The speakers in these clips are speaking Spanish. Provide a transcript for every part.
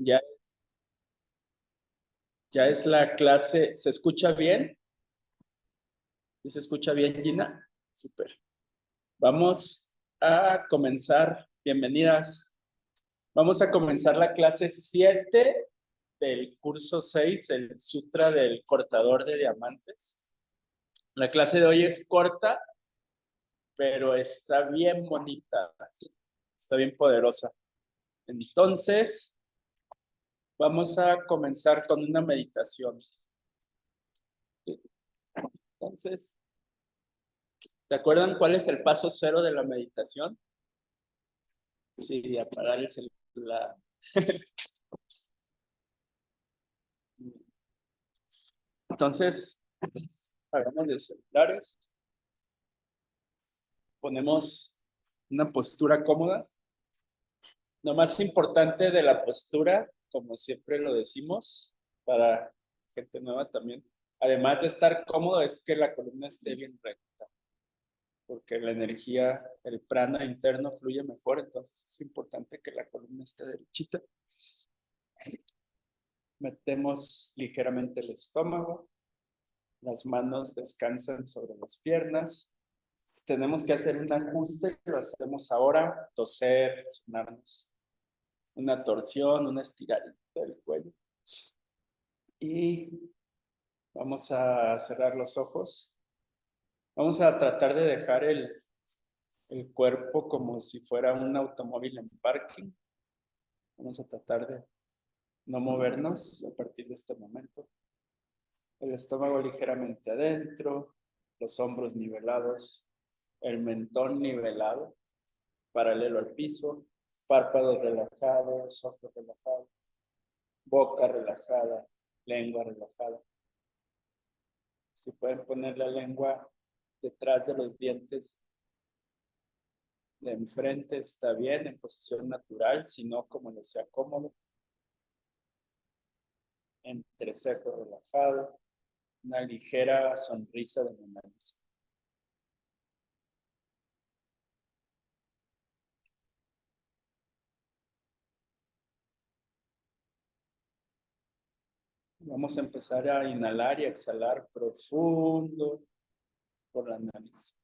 Ya, ya es la clase. ¿Se escucha bien? ¿Sí se escucha bien, Gina? Súper. Vamos a comenzar. Bienvenidas. Vamos a comenzar la clase 7 del curso 6, el Sutra del Cortador de Diamantes. La clase de hoy es corta, pero está bien bonita. Está bien poderosa. Entonces, vamos a comenzar con una meditación. Entonces, ¿te acuerdan cuál es el paso cero de la meditación? Sí, apagar el celular. Entonces, hagamos de celulares, ponemos una postura cómoda. Lo más importante de la postura, como siempre lo decimos, para gente nueva también, además de estar cómodo, es que la columna esté bien recta, porque la energía, el prana interno fluye mejor, entonces es importante que la columna esté derechita. Metemos ligeramente el estómago, las manos descansan sobre las piernas. Si tenemos que hacer un ajuste, lo hacemos ahora, toser, sonarnos una torsión, una estirada del cuello. Y vamos a cerrar los ojos. Vamos a tratar de dejar el cuerpo como si fuera un automóvil en parking. Vamos a tratar de no movernos a partir de este momento. El estómago ligeramente adentro, los hombros nivelados, el mentón nivelado, paralelo al piso, párpados relajados, ojos relajados, boca relajada, lengua relajada. Si pueden poner la lengua detrás de los dientes de enfrente, está bien, en posición natural, si no, como les sea cómodo. Entrecejo relajado, una ligera sonrisa de la nariz. Vamos a empezar a inhalar y exhalar profundo por la nariz.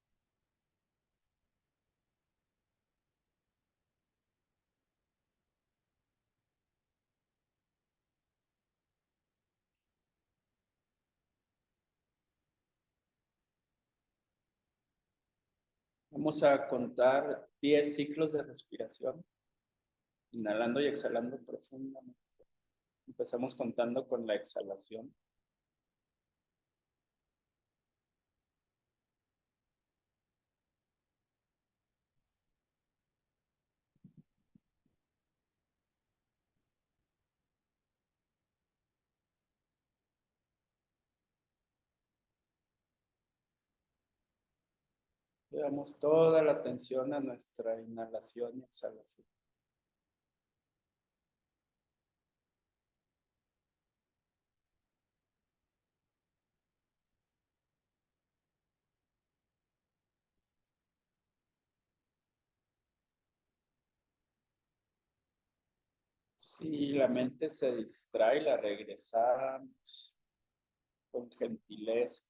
Vamos a contar 10 ciclos de respiración, inhalando y exhalando profundamente. Empezamos contando con la exhalación. Llevamos toda la atención a nuestra inhalación y exhalación. Si la mente se distrae, la regresamos con gentileza.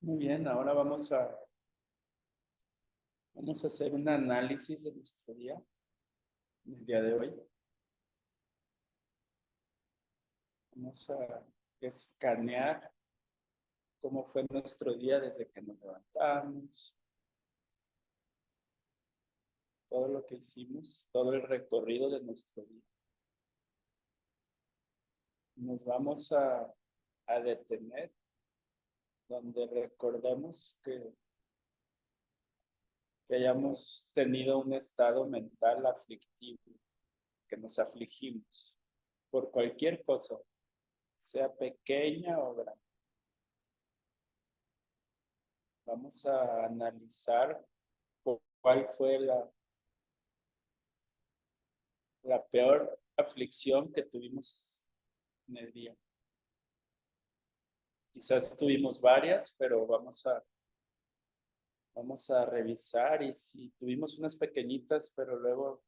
Muy bien, ahora vamos a Vamos a hacer un análisis de nuestro día, en el día de hoy. Vamos a escanear cómo fue nuestro día desde que nos levantamos, todo lo que hicimos, todo el recorrido de nuestro día. Nos vamos a detener donde recordemos que hayamos tenido un estado mental aflictivo, que nos afligimos por cualquier cosa, sea pequeña o grande. Vamos a analizar cuál fue la peor aflicción que tuvimos en el día. Quizás tuvimos varias, pero vamos a revisar, y si tuvimos unas pequeñitas, pero luego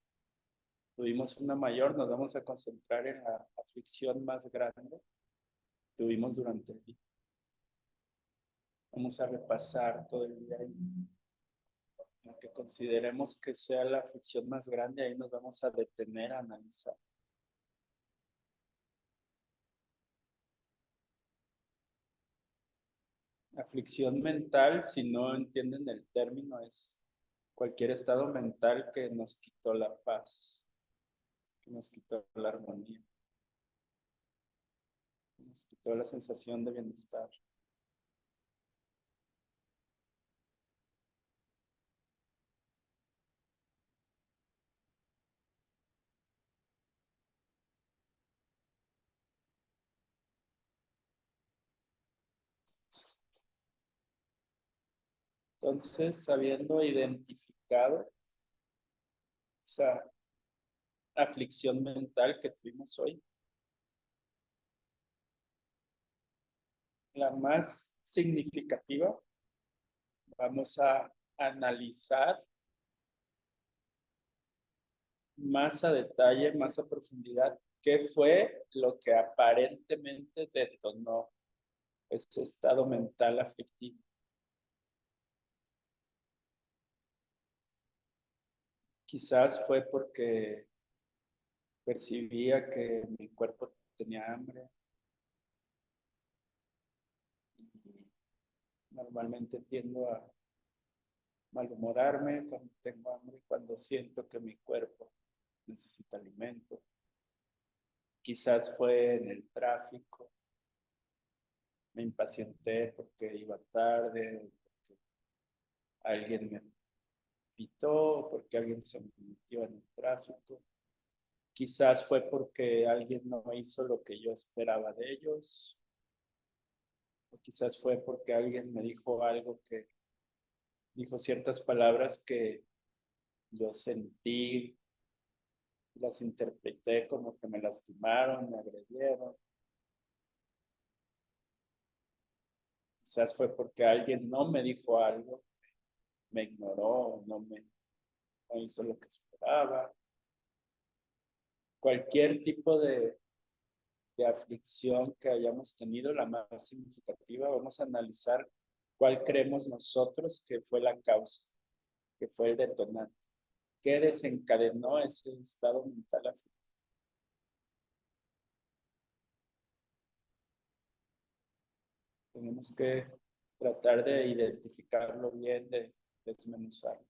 tuvimos una mayor, nos vamos a concentrar en la aflicción más grande que tuvimos durante el día. Vamos a repasar todo el día y lo que consideremos que sea la aflicción más grande, ahí nos vamos a detener a analizar. Aflicción mental, si no entienden el término, es cualquier estado mental que nos quitó la paz, que nos quitó la armonía, que nos quitó la sensación de bienestar. Entonces, habiendo identificado esa aflicción mental que tuvimos hoy, la más significativa, vamos a analizar más a detalle, más a profundidad, qué fue lo que aparentemente detonó ese estado mental aflictivo. Quizás fue porque percibía que mi cuerpo tenía hambre. Y normalmente tiendo a malhumorarme cuando tengo hambre, cuando siento que mi cuerpo necesita alimento. Quizás fue en el tráfico. Me impacienté porque iba tarde, porque alguien me pitó, porque alguien se metió en el tráfico. Quizás fue porque alguien no hizo lo que yo esperaba de ellos. O quizás fue porque alguien me dijo algo dijo ciertas palabras que yo sentí, las interpreté como que me lastimaron, me agredieron. Quizás fue porque alguien no me dijo algo, me ignoró, no hizo lo que esperaba. Cualquier tipo de aflicción que hayamos tenido, la más significativa, vamos a analizar cuál creemos nosotros que fue la causa, que fue el detonante, qué desencadenó ese estado mental aflictivo. Tenemos que tratar de identificarlo bien, de desmenuzarlo.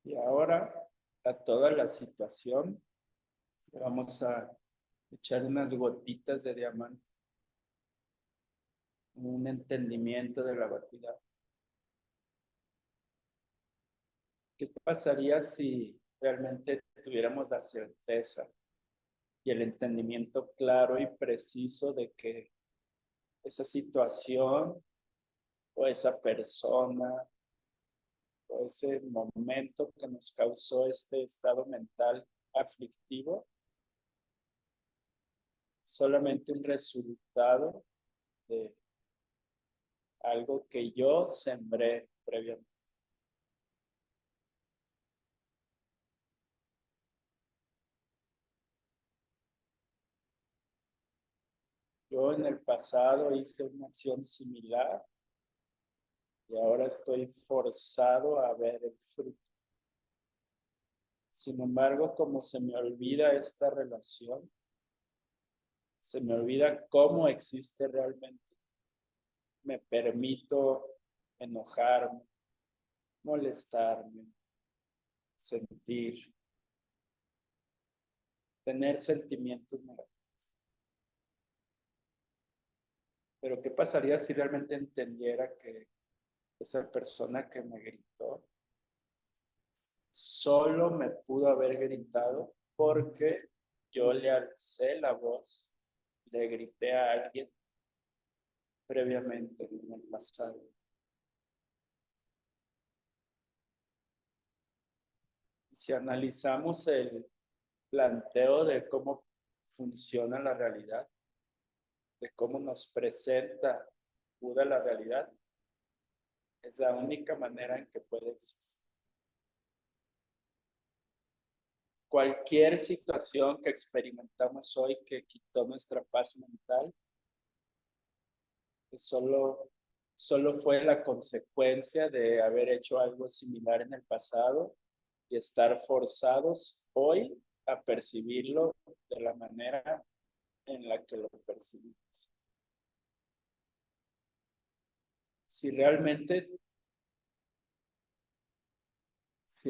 Y ahora, a toda la situación, le vamos a echar unas gotitas de diamante, un entendimiento de la vacuidad. ¿Qué pasaría si realmente tuviéramos la certeza y el entendimiento claro y preciso de que esa situación o esa persona o ese momento que nos causó este estado mental aflictivo solamente un resultado de algo que yo sembré previamente. Yo en el pasado hice una acción similar y ahora estoy forzado a ver el fruto. Sin embargo, como se me olvida esta relación, se me olvida cómo existe realmente. Me permito enojarme, molestarme, sentir, tener sentimientos negativos. Pero ¿qué pasaría si realmente entendiera que esa persona que me gritó solo me pudo haber gritado porque yo le alcé la voz, le grité a alguien previamente en el pasado? Si analizamos el planteo de cómo funciona la realidad, de cómo nos presenta Buda la realidad, es la única manera en que puede existir. Cualquier situación que experimentamos hoy que quitó nuestra paz mental, solo fue la consecuencia de haber hecho algo similar en el pasado y estar forzados hoy a percibirlo de la manera en la que lo percibimos. Si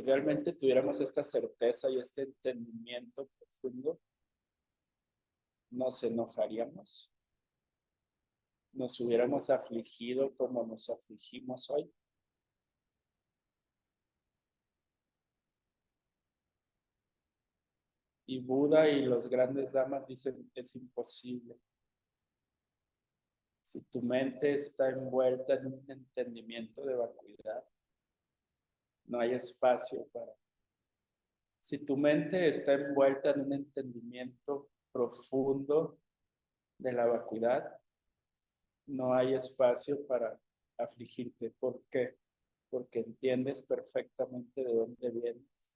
realmente tuviéramos esta certeza y este entendimiento profundo, nos enojaríamos, nos hubiéramos afligido como nos afligimos hoy. Y Buda y los grandes damas dicen, es imposible. Si tu mente está envuelta en un entendimiento de vacuidad, no hay espacio para. Si tu mente está envuelta en un entendimiento profundo de la vacuidad, no hay espacio para afligirte. ¿Por qué? Porque entiendes perfectamente de dónde vienes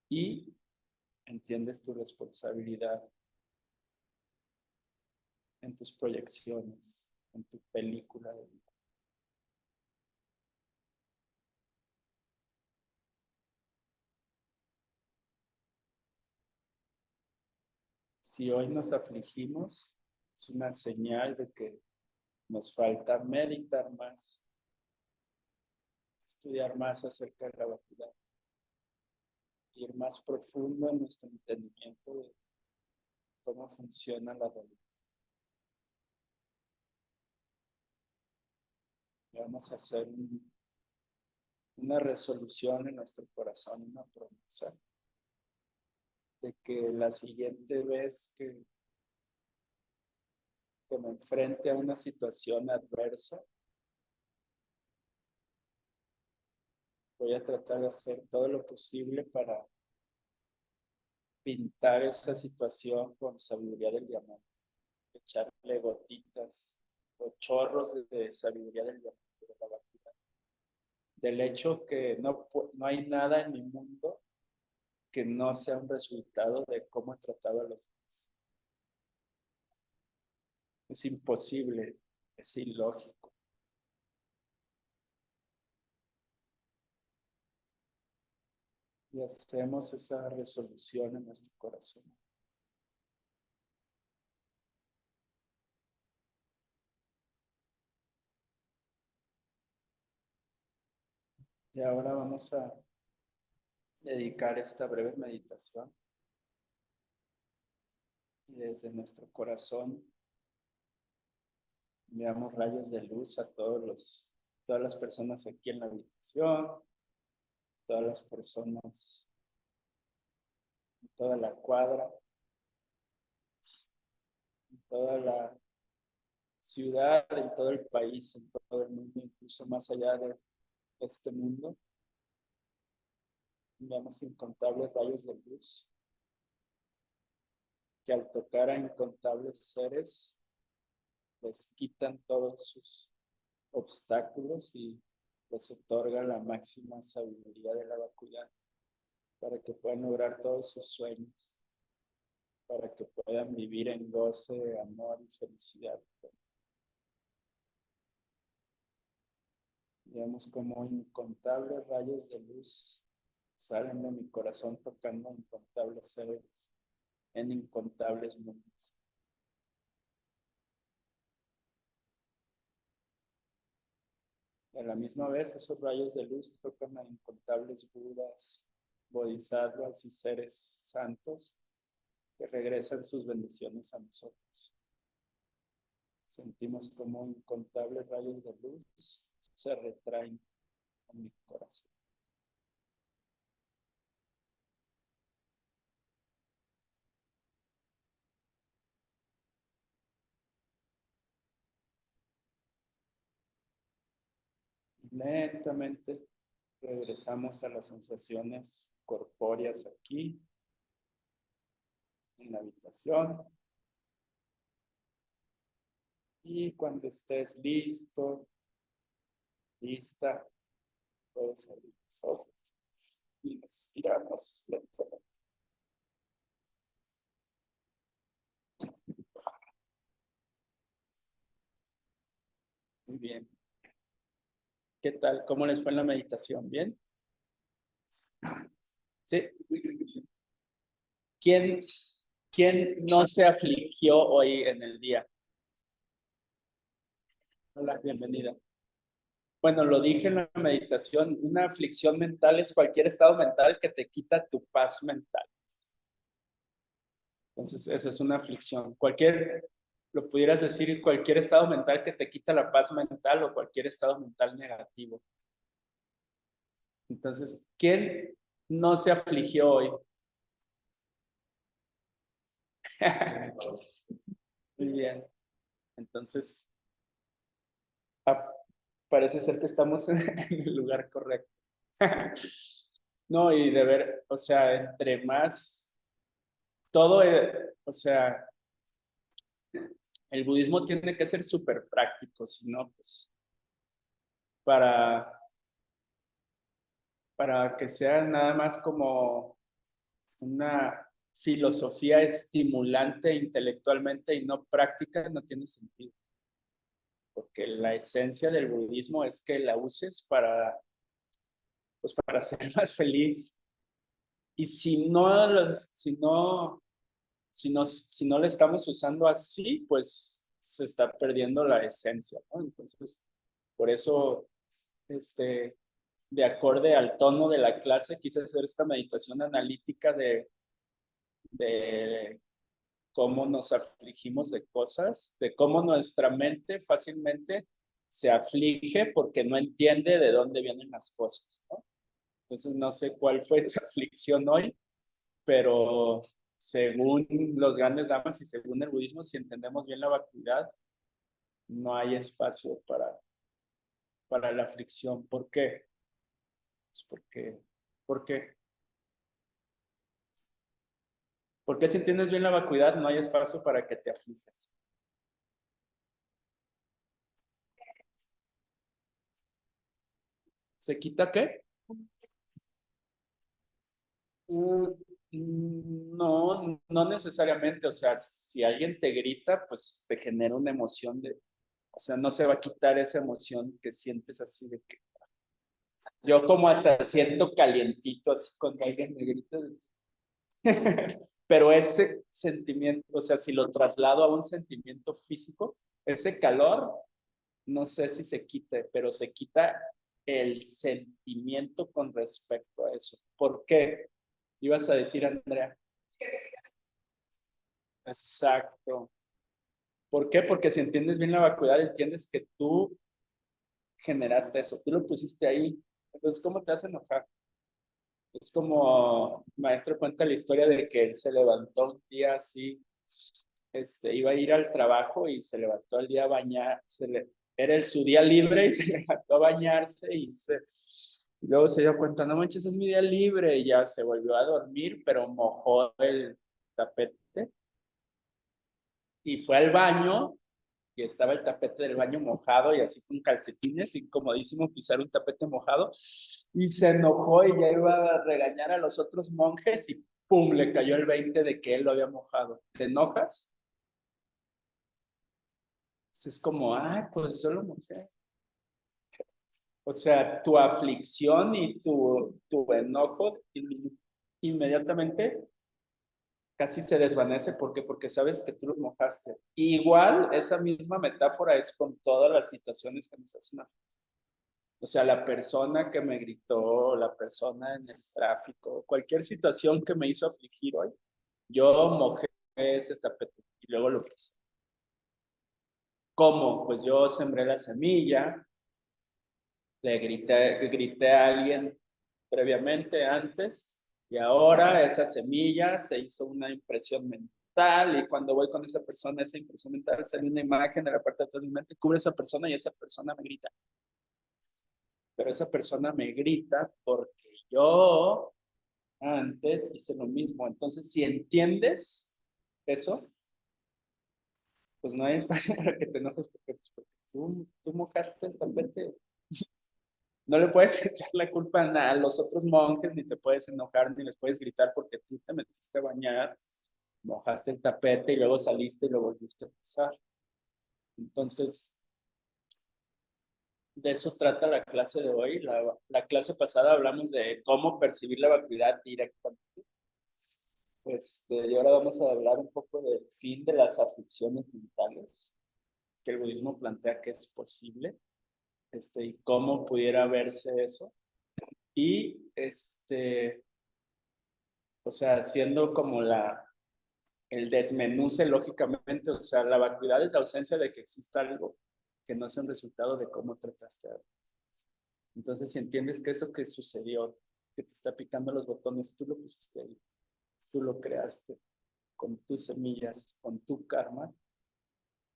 y entiendes tu responsabilidad en tus proyecciones, en tu película de vida. Si hoy nos afligimos, es una señal de que nos falta meditar más, estudiar más acerca de la vacuidad, ir más profundo en nuestro entendimiento de cómo funciona la realidad. Vamos a hacer una resolución en nuestro corazón, una promesa de que la siguiente vez que me enfrente a una situación adversa, voy a tratar de hacer todo lo posible para pintar esa situación con sabiduría del diamante, echarle gotitas o chorros de sabiduría del diamante, de la vacuidad. Del hecho que no hay nada en mi mundo que no sea un resultado de cómo he tratado a los demás. Es imposible, es ilógico. Y hacemos esa resolución en nuestro corazón. Y ahora vamos a dedicar esta breve meditación y desde nuestro corazón enviamos rayos de luz a todas las personas aquí en la habitación, todas las personas en toda la cuadra, en toda la ciudad, en todo el país, en todo el mundo, incluso más allá de este mundo. Enviamos incontables rayos de luz que al tocar a incontables seres les quitan todos sus obstáculos y les otorga la máxima sabiduría de la vacuidad para que puedan lograr todos sus sueños, para que puedan vivir en goce, amor y felicidad. Digamos como incontables rayos de luz salen de mi corazón tocando incontables seres en incontables mundos. Y a la misma vez, esos rayos de luz tocan a incontables budas, bodhisattvas y seres santos que regresan sus bendiciones a nosotros. Sentimos como incontables rayos de luz se retraen a mi corazón. Lentamente regresamos a las sensaciones corpóreas aquí, en la habitación. Y cuando estés listo, lista, puedes abrir los ojos y nos estiramos lentamente. Muy bien. ¿Qué tal? ¿Cómo les fue en la meditación? ¿Bien? ¿Sí? ¿Quién no se afligió hoy en el día? Hola, bienvenida. Bueno, lo dije en la meditación, una aflicción mental es cualquier estado mental que te quita tu paz mental. Entonces, eso es una aflicción. Lo pudieras decir, cualquier estado mental que te quita la paz mental o cualquier estado mental negativo. Entonces, ¿quién no se afligió hoy? Muy bien. Entonces, parece ser que estamos en el lugar correcto. No, y de ver, o sea, entre más, todo, o sea, el budismo tiene que ser súper práctico, si no, pues, para, para que sea nada más como una filosofía estimulante intelectualmente y no práctica, no tiene sentido. Porque la esencia del budismo es que la uses pues para ser más feliz. Y si no, si no la estamos usando así, pues se está perdiendo la esencia, ¿no? Entonces, por eso, de acorde al tono de la clase, quise hacer esta meditación analítica de cómo nos afligimos de cosas, de cómo nuestra mente fácilmente se aflige porque no entiende de dónde vienen las cosas, ¿no? Entonces, no sé cuál fue esa aflicción hoy, pero según los grandes damas y según el budismo, si entendemos bien la vacuidad, no hay espacio para la aflicción. ¿Por qué? Pues porque, porque si entiendes bien la vacuidad, no hay espacio para que te aflijas. ¿Se quita qué? No, no necesariamente. O sea, si alguien te grita, pues te genera una emoción o sea, no se va a quitar esa emoción que sientes así de que yo como hasta siento calientito así cuando alguien me grita. Pero ese sentimiento, o sea, si lo traslado a un sentimiento físico, ese calor, no sé si se quite, pero se quita el sentimiento con respecto a eso. ¿Por qué? Ibas a decir, Andrea. Exacto. ¿Por qué? Porque si entiendes bien la vacuidad, entiendes que tú generaste eso, tú lo pusiste ahí. Entonces, ¿cómo te hace enojar? Es como maestro cuenta la historia de que él se levantó un día así, iba a ir al trabajo y se levantó al día a bañar, era su día libre y se levantó a bañarse y luego se dio cuenta, no manches, es mi día libre y ya se volvió a dormir, pero mojó el tapete y fue al baño y estaba el tapete del baño mojado y así con calcetines, incomodísimo pisar un tapete mojado, y se enojó y ya iba a regañar a los otros monjes y ¡pum! Le cayó el 20 de que él lo había mojado. ¿Te enojas? Pues es como, ay, pues yo lo mojé. O sea, tu aflicción y tu enojo inmediatamente casi se desvanece. ¿Por qué? Porque sabes que tú lo mojaste. Y igual, esa misma metáfora es con todas las situaciones que nos hacen afligir. O sea, la persona que me gritó, la persona en el tráfico, cualquier situación que me hizo afligir hoy, yo mojé ese tapete y luego lo quise. ¿Cómo? Pues yo sembré la semilla, le grité a alguien previamente, antes, y ahora esa semilla se hizo una impresión mental, y cuando voy con esa persona, esa impresión mental sale una imagen de la parte de atrás de mi mente, cubre a esa persona y esa persona me grita. Pero esa persona me grita porque yo antes hice lo mismo. Entonces, si entiendes eso, pues no hay espacio para que te enojes porque tú mojaste el tapete. No le puedes echar la culpa a los otros monjes, ni te puedes enojar, ni les puedes gritar porque tú te metiste a bañar, mojaste el tapete y luego saliste y lo volviste a pisar. Entonces, de eso trata la clase de hoy. La clase pasada hablamos de cómo percibir la vacuidad directamente. Y ahora vamos a hablar un poco del fin de las aflicciones mentales, que el budismo plantea que es posible, y cómo pudiera verse eso. Y, o sea, siendo como el desmenuce lógicamente, o sea, la vacuidad es la ausencia de que exista algo que no sea un resultado de cómo trataste a otros. Entonces, si entiendes que eso que sucedió, que te está picando los botones, tú lo pusiste ahí, tú lo creaste con tus semillas, con tu karma,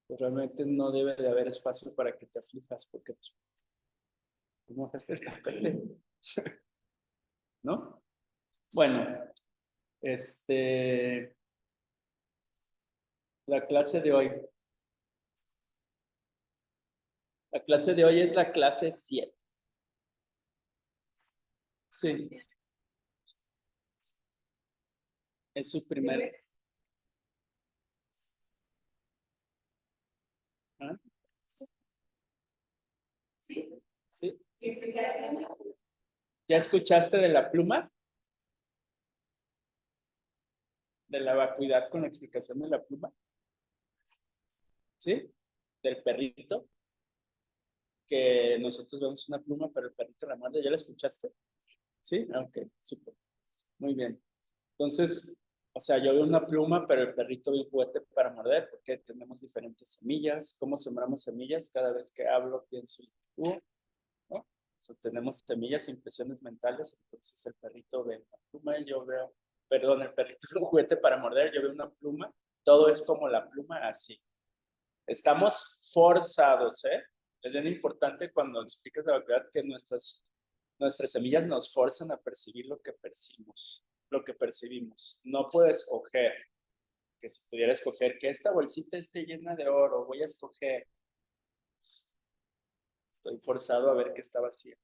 pues realmente no debe de haber espacio para que te aflijas, porque pues, tú mojaste el tapete, ¿no? Bueno, la clase de hoy. La clase de hoy es la clase 7. Sí, es su primer. ¿Ah? Sí. ¿Sí? ¿Ya escuchaste de la pluma? De la vacuidad con la explicación de la pluma. ¿Sí? Del perrito. Que nosotros vemos una pluma, pero el perrito la muerde. ¿Ya la escuchaste? Sí, ok, súper. Muy bien. Entonces, o sea, yo veo una pluma, pero el perrito ve un juguete para morder, porque tenemos diferentes semillas. ¿Cómo sembramos semillas? Cada vez que hablo, pienso y actúo, ¿no? O sea, tenemos semillas e impresiones mentales. Entonces, el perrito ve una pluma y yo veo, perdón, el perrito ve un juguete para morder, yo veo una pluma. Todo es como la pluma, así. Estamos forzados, ¿eh? Es bien importante cuando explicas la verdad que nuestras semillas nos forzan a percibir lo que percibimos, lo que percibimos. No puedo escoger, que si pudiera escoger que esta bolsita esté llena de oro, voy a escoger, estoy forzado a ver que está vacía.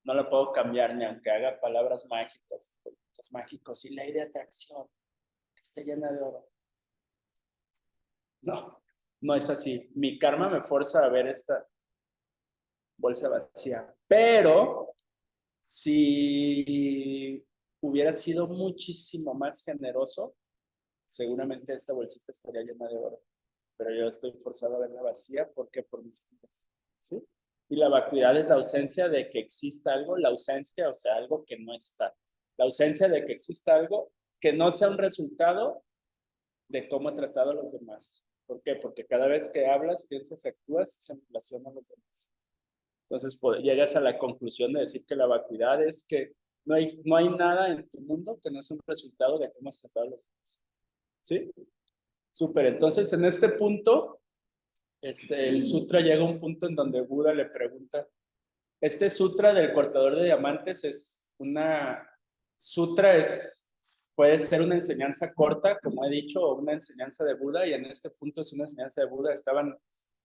No lo puedo cambiar ni aunque haga palabras mágicas, mágicos y ley de atracción, que esté llena de oro. No, no es así. Mi karma me fuerza a ver esta bolsa vacía. Pero si hubiera sido muchísimo más generoso, seguramente esta bolsita estaría llena de oro. Pero yo estoy forzado a verla vacía porque por mis hijos, ¿sí? Y la vacuidad es la ausencia de que exista algo, la ausencia, o sea, algo que no está. La ausencia de que exista algo que no sea un resultado de cómo he tratado a los demás. ¿Por qué? Porque cada vez que hablas, piensas, actúas y se relaciona a los demás. Entonces llegas a la conclusión de decir que la vacuidad es que no hay nada en tu mundo que no es un resultado de cómo has tratado a los demás. ¿Sí? Súper. Entonces, en este punto, el sutra llega a un punto en donde Buda le pregunta, este sutra del cortador de diamantes es una, sutra es Puede ser una enseñanza corta, como he dicho, o una enseñanza de Buda, y en este punto es una enseñanza de Buda. Estaban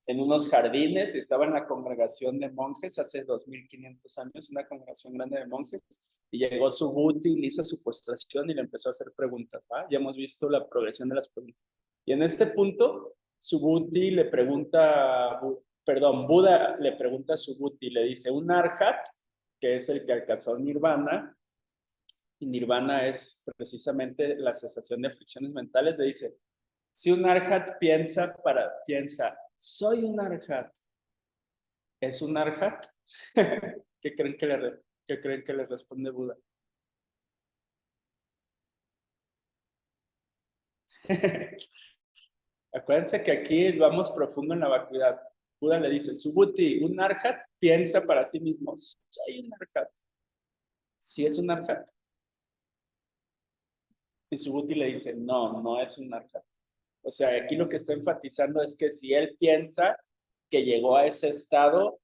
en unos jardines, estaba en la congregación de monjes hace 2500 años, una congregación grande de monjes, y llegó Subhuti, le hizo su postración y le empezó a hacer preguntas, ¿va? Ya hemos visto la progresión de las preguntas. Y en este punto, Subhuti le pregunta, perdón, Buda le pregunta a Subhuti, le dice, un arhat, que es el que alcanzó Nirvana, y Nirvana es precisamente la cesación de aflicciones mentales, le dice, si un arhat piensa, soy un arhat, ¿es un arhat? ¿Qué creen que le responde Buda? Acuérdense que aquí vamos profundo en la vacuidad. Buda le dice, Subhuti, un arhat piensa para sí mismo, soy un arhat. ¿Sí es un arhat? Y Subhuti le dice, no, no es un arhat. O sea, aquí lo que está enfatizando es que si él piensa que llegó a ese estado,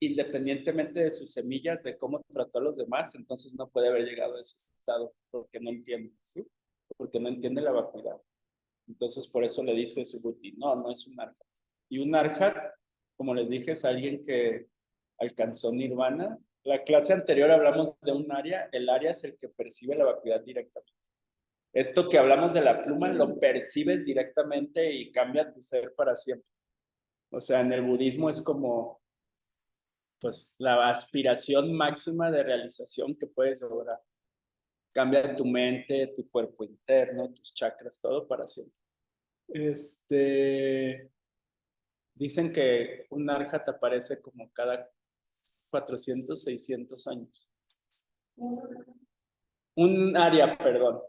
independientemente de sus semillas, de cómo trató a los demás, entonces no puede haber llegado a ese estado, porque no entiende, ¿sí? Porque no entiende la vacuidad. Entonces, por eso le dice Subhuti, no, no es un arhat. Y un arhat, como les dije, es alguien que alcanzó nirvana. La clase anterior hablamos de un área, el área es el que percibe la vacuidad directamente. Esto que hablamos de la pluma lo percibes directamente y cambia tu ser para siempre. O sea, en el budismo es como pues la aspiración máxima de realización que puedes lograr. Cambia tu mente, tu cuerpo interno, tus chakras, todo para siempre. Dicen que un arhat aparece como cada 400, 600 años. Un área, perdón.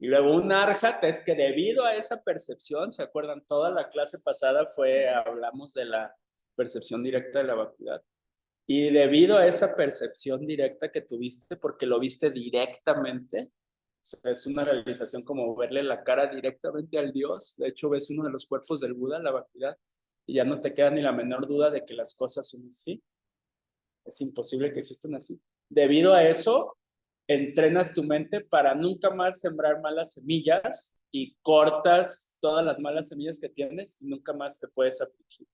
Y luego un arhat es que debido a esa percepción, ¿se acuerdan? Toda la clase pasada hablamos de la percepción directa de la vacuidad. Y debido a esa percepción directa que tuviste, porque lo viste directamente, o sea, es una realización como verle la cara directamente al Dios. De hecho, ves uno de los cuerpos del Buda, la vacuidad, y ya no te queda ni la menor duda de que las cosas son así. Es imposible que existan así. Debido a eso, entrenas tu mente para nunca más sembrar malas semillas y cortas todas las malas semillas que tienes y nunca más te puedes afligir.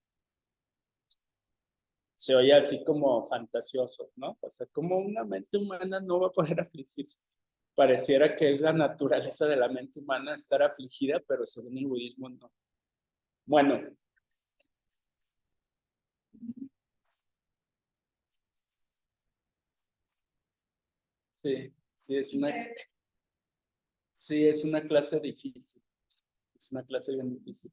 Se oye así como fantasioso, ¿no? O sea, como una mente humana no va a poder afligirse. Pareciera que es la naturaleza de la mente humana estar afligida, pero según el budismo no. Bueno, sí, sí, es una clase difícil. Es una clase bien difícil.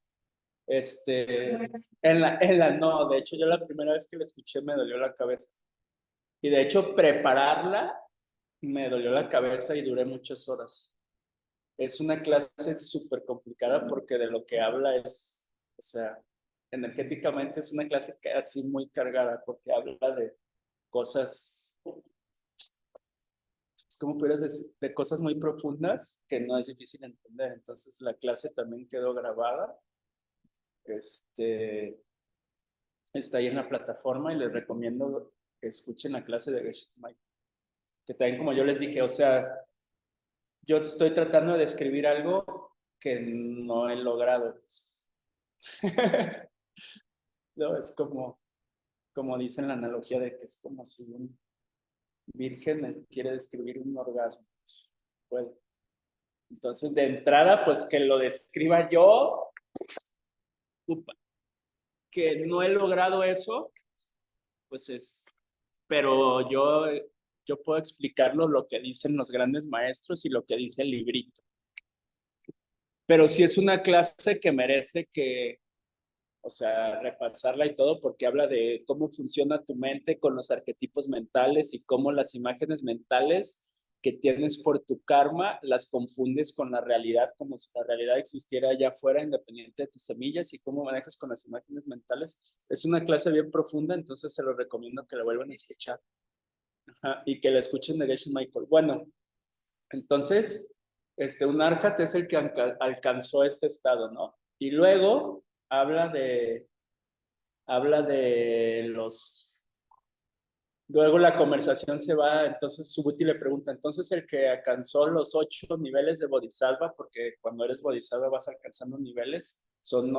No, de hecho, yo la primera vez que la escuché me dolió la cabeza. Y de hecho, prepararla me dolió la cabeza y duré muchas horas. Es una clase súper complicada porque de lo que habla es, o sea, energéticamente es una clase así muy cargada porque habla de cosas, pues, ¿cómo pudieras decir? De cosas muy profundas que no es difícil entender. Entonces la clase también quedó grabada. Este, Está ahí en la plataforma y les recomiendo que escuchen la clase de Geshe Mike. Que también como yo les dije, o sea, yo estoy tratando de describir algo que no he logrado. No, es como dicen la analogía de que es como si un virgen quiere describir un orgasmo. Pues, entonces, de entrada, pues que lo describa yo, que no he logrado eso, pues pero yo puedo explicarlo lo que dicen los grandes maestros y lo que dice el librito. Pero sí es una clase que merece o sea, repasarla y todo, porque habla de cómo funciona tu mente con los arquetipos mentales y cómo las imágenes mentales que tienes por tu karma las confundes con la realidad, como si la realidad existiera allá afuera, independiente de tus semillas, y cómo manejas con las imágenes mentales. Es una clase bien profunda, entonces se lo recomiendo que la vuelvan a escuchar. Ajá, y que la escuchen de Geshe Michael. Bueno, entonces, un arhat es el que alcanzó este estado, ¿no? Y luego habla de los Luego la conversación se va, entonces Subhuti le pregunta, entonces el que alcanzó los 8 niveles de Bodhisattva, porque cuando eres Bodhisattva vas alcanzando niveles, son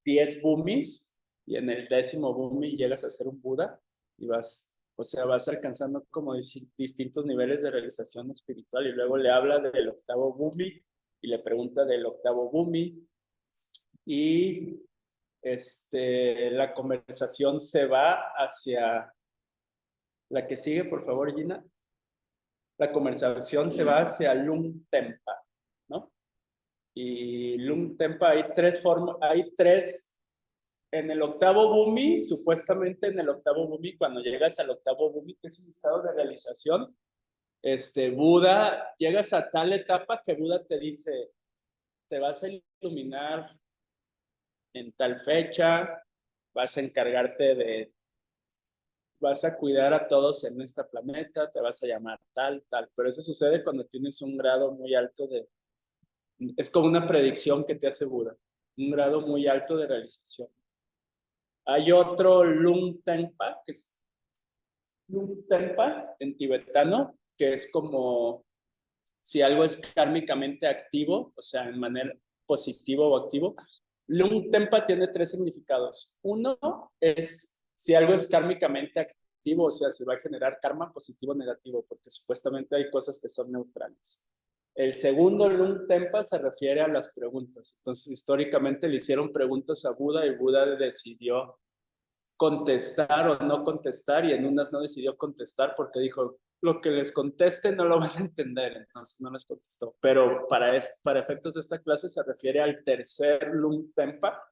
10 Bhumis, y en el 10º Bhumi llegas a ser un Buda, y vas, o sea, vas alcanzando como distintos niveles de realización espiritual, y luego le habla del 8º Bhumi, y le pregunta del 8º Bhumi, y la conversación se va hacia la que sigue, por favor, Gina. La conversación se va hacia Lung Tempa, ¿no? Y Lung Tempa hay tres, en el 8º Bhumi, supuestamente en el 8º Bhumi, cuando llegas al 8º Bhumi, que es un estado de realización, Buda, llegas a tal etapa que Buda te dice, te vas a iluminar en tal fecha, vas a encargarte de vas a cuidar a todos en este planeta, te vas a llamar tal, tal. Pero eso sucede cuando tienes un grado muy alto es como una predicción que te asegura, un grado muy alto de realización. Hay otro Lung Tenpa, que es Lung Tenpa en tibetano, que es como si algo es kármicamente activo, o sea, en manera positivo o activo. Lung Tenpa tiene 3 significados. Uno es si algo es kármicamente activo, o sea, si va a generar karma positivo o negativo, porque supuestamente hay cosas que son neutrales. El segundo Lung Tenpa se refiere a las preguntas. Entonces, históricamente le hicieron preguntas a Buda y Buda decidió contestar o no contestar, y en unas no decidió contestar porque dijo, lo que les conteste no lo van a entender, entonces no les contestó. Pero para efectos de esta clase se refiere al tercer Lung Tempa,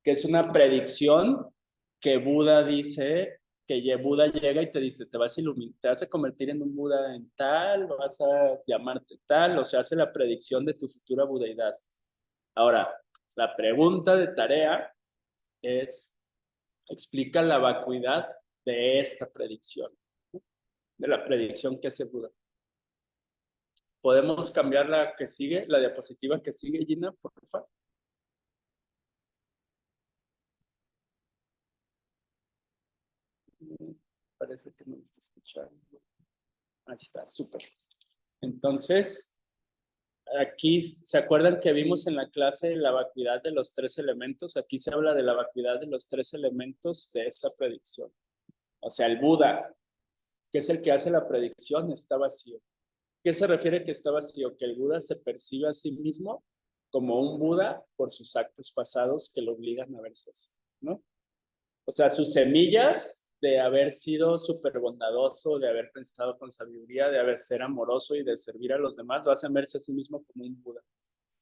que es una predicción que Buda dice, que Buda llega y te dice, te vas a iluminar, te vas a convertir en un Buda en tal, vas a llamarte tal, o sea, hace la predicción de tu futura budeidad. Ahora, la pregunta de tarea es, explica la vacuidad de esta predicción, de la predicción que hace Buda. ¿Podemos cambiar la que sigue, la diapositiva que sigue, Gina, por favor? Parece que no me está escuchando. Ahí está, súper. Entonces, aquí, ¿se acuerdan que vimos en la clase la vacuidad de los 3 elementos? Aquí se habla de la vacuidad de los 3 elementos de esta predicción. O sea, el Buda, que es el que hace la predicción, está vacío. ¿Qué se refiere que está vacío? Que el Buda se percibe a sí mismo como un Buda por sus actos pasados que lo obligan a verse así, ¿no? O sea, sus semillas de haber sido súper bondadoso, de haber pensado con sabiduría, de haber ser amoroso y de servir a los demás, lo hacen verse a sí mismo como un Buda.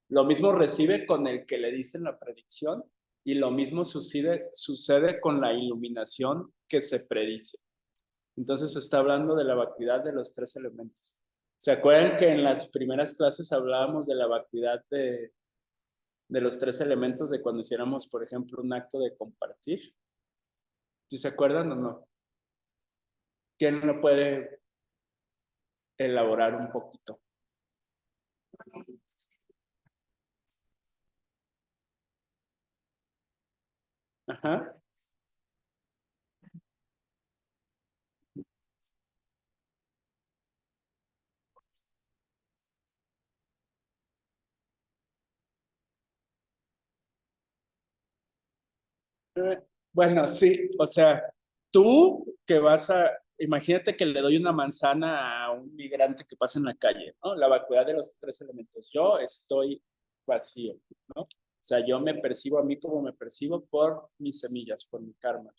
Lo mismo recibe con el que le dicen la predicción y lo mismo sucede con la iluminación que se predice. Entonces se está hablando de la vacuidad de los 3 elementos. ¿Se acuerdan que en las primeras clases hablábamos de la vacuidad de los 3 elementos de cuando hiciéramos, por ejemplo, un acto de compartir? ¿Sí se acuerdan o no? ¿Quién lo puede elaborar un poquito? Ajá. Bueno, sí, o sea, tú que imagínate que le doy una manzana a un migrante que pasa en la calle, ¿no? La vacuidad de los 3 elementos. Yo estoy vacío, ¿no? O sea, yo me percibo a mí como me percibo por mis semillas, por mi karma.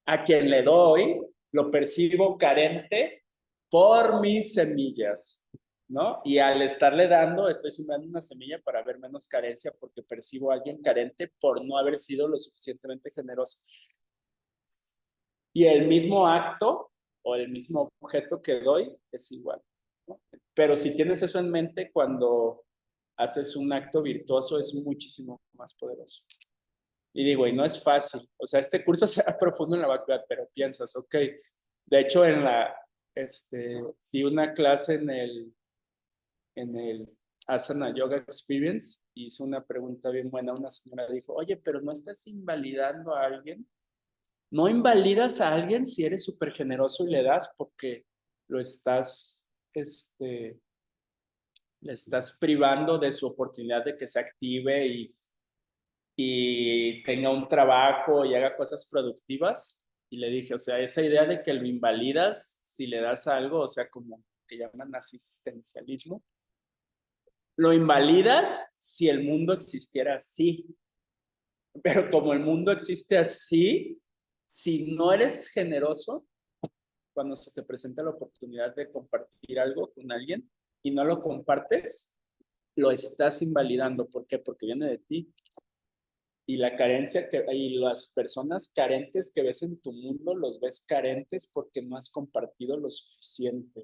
A quien le doy, lo percibo carente por mis semillas, ¿no? Y al estarle dando, estoy sembrando una semilla para ver menos carencia porque percibo a alguien carente por no haber sido lo suficientemente generoso. Y el mismo acto o el mismo objeto que doy es igual, ¿no? Pero si tienes eso en mente, cuando haces un acto virtuoso es muchísimo más poderoso. Y digo, y no es fácil. O sea, este curso será profundo en la vacuidad, pero piensas, ok. De hecho, di una clase en el Asana Yoga Experience, hizo una pregunta bien buena. Una señora dijo, oye, pero ¿no estás invalidando a alguien? No invalidas a alguien si eres súper generoso y le das porque lo estás, le estás privando de su oportunidad de que se active y tenga un trabajo y haga cosas productivas. Y le dije, o sea, esa idea de que lo invalidas si le das algo, o sea, como que llaman asistencialismo, lo invalidas si el mundo existiera así. Pero como el mundo existe así, si no eres generoso, cuando se te presenta la oportunidad de compartir algo con alguien y no lo compartes, lo estás invalidando. ¿Por qué? Porque viene de ti. Y la carencia y las personas carentes que ves en tu mundo, los ves carentes porque no has compartido lo suficiente.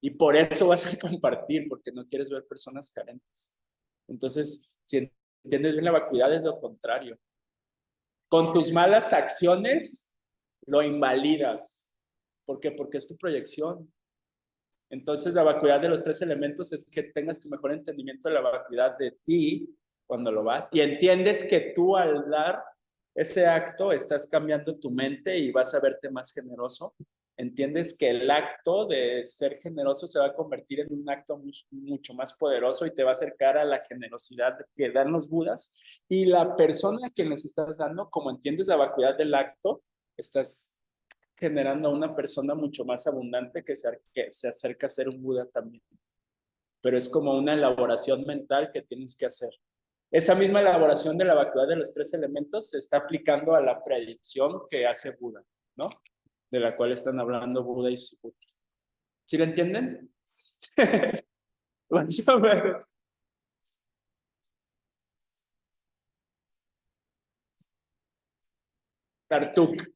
Y por eso vas a compartir, porque no quieres ver personas carentes. Entonces, si entiendes bien la vacuidad, es lo contrario. Con tus malas acciones, lo invalidas. ¿Por qué? Porque es tu proyección. Entonces, la vacuidad de los 3 elementos es que tengas tu mejor entendimiento de la vacuidad de ti cuando lo vas y entiendes que tú al dar ese acto estás cambiando tu mente y vas a verte más generoso. Entiendes que el acto de ser generoso se va a convertir en un acto mucho más poderoso y te va a acercar a la generosidad que dan los Budas. Y la persona a quien les estás dando, como entiendes la vacuidad del acto, estás generando a una persona mucho más abundante que se acerca a ser un Buda también. Pero es como una elaboración mental que tienes que hacer. Esa misma elaboración de la vacuidad de los 3 elementos se está aplicando a la predicción que hace Buda, ¿no? De la cual están hablando Buda y Subhuti. ¿Sí lo entienden? Más o menos. Tartuk.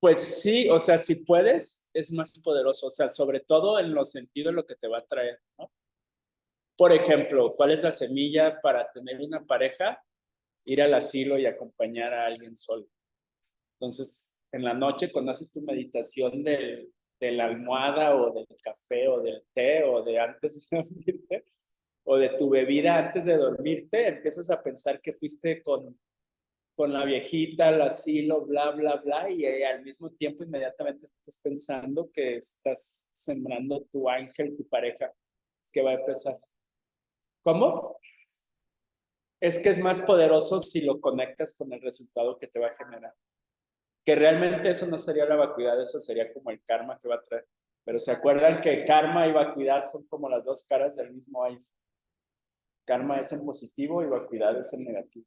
Pues sí, o sea, si puedes, es más poderoso. O sea, sobre todo en los sentidos de lo que te va a traer, ¿no? Por ejemplo, ¿cuál es la semilla para tener una pareja? Ir al asilo y acompañar a alguien solo. Entonces, en la noche, cuando haces tu meditación de la almohada o del café o del té o de antes de dormirte, o de tu bebida antes de dormirte, empiezas a pensar que fuiste con la viejita al asilo, bla, bla, bla, y al mismo tiempo inmediatamente estás pensando que estás sembrando tu ángel, tu pareja, que va a empezar. ¿Cómo? Es que es más poderoso si lo conectas con el resultado que te va a generar. Que realmente eso no sería la vacuidad, eso sería como el karma que va a traer. Pero se acuerdan que karma y vacuidad son como las dos caras del mismo iPhone. Karma es en positivo y vacuidad es en negativo.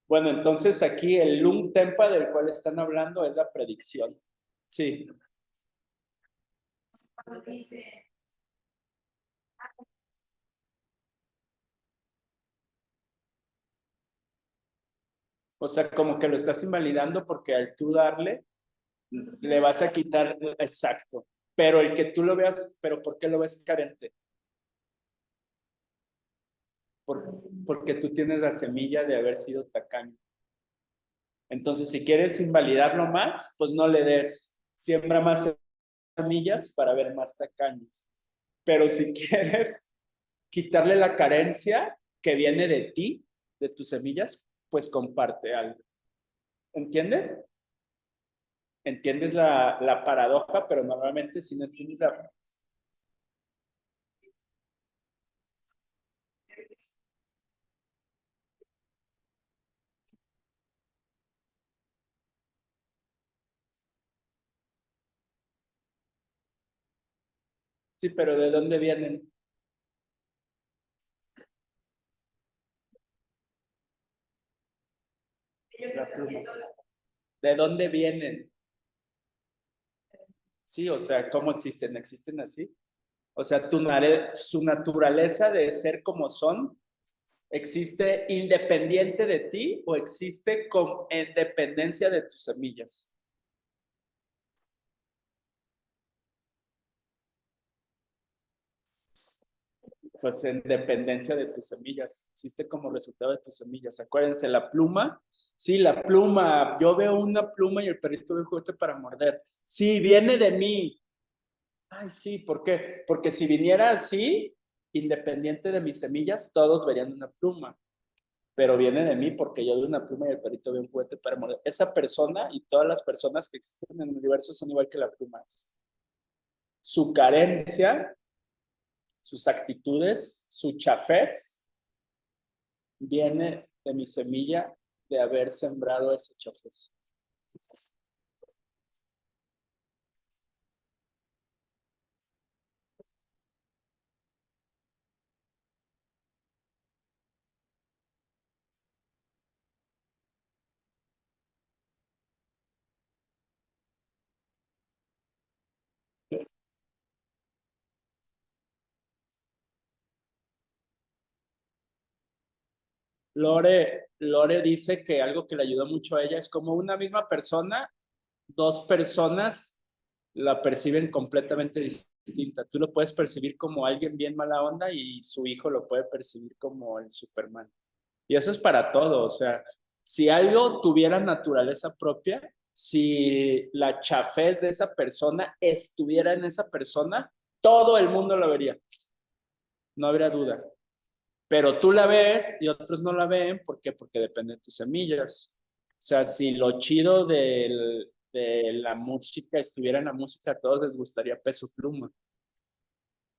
Bueno, entonces aquí el Lung Tempa del cual están hablando es la predicción. Sí. O sea, como que lo estás invalidando porque al tú darle, le vas a quitar, exacto. Pero el que tú lo veas, pero ¿por qué lo ves carente? Porque tú tienes la semilla de haber sido tacaño. Entonces, si quieres invalidarlo más, pues no le des, siembra más semillas para ver más tacaños. Pero si quieres quitarle la carencia que viene de ti, de tus semillas, pues comparte algo. ¿Entiendes? Entiendes la paradoja, pero normalmente si no entiendes la... Sí, pero ¿de dónde vienen? La pluma. ¿De dónde vienen? Sí, o sea, ¿cómo existen? ¿Existen así? O sea, su naturaleza de ser como son, ¿existe independiente de ti o existe en dependencia de tus semillas? Pues en dependencia de tus semillas, existe como resultado de tus semillas. Acuérdense, la pluma, sí, la pluma, yo veo una pluma y el perrito ve un juguete para morder. Sí, viene de mí. Ay, sí, ¿por qué? Porque si viniera así, independiente de mis semillas, todos verían una pluma, pero viene de mí porque yo doy una pluma y el perrito ve un juguete para morder. Esa persona y todas las personas que existen en el universo son igual que la pluma. Su carencia, sus actitudes, su chafez, viene de mi semilla de haber sembrado ese chafez. Lore dice que algo que le ayudó mucho a ella es como una misma persona, dos personas la perciben completamente distinta. Tú lo puedes percibir como alguien bien mala onda y su hijo lo puede percibir como el Superman. Y eso es para todo, o sea, si algo tuviera naturaleza propia, si la chafez de esa persona estuviera en esa persona, todo el mundo lo vería, no habría duda. Pero tú la ves y otros no la ven, ¿por qué? Porque depende de tus semillas. O sea, si lo chido de la música estuviera en la música, a todos les gustaría Peso Pluma.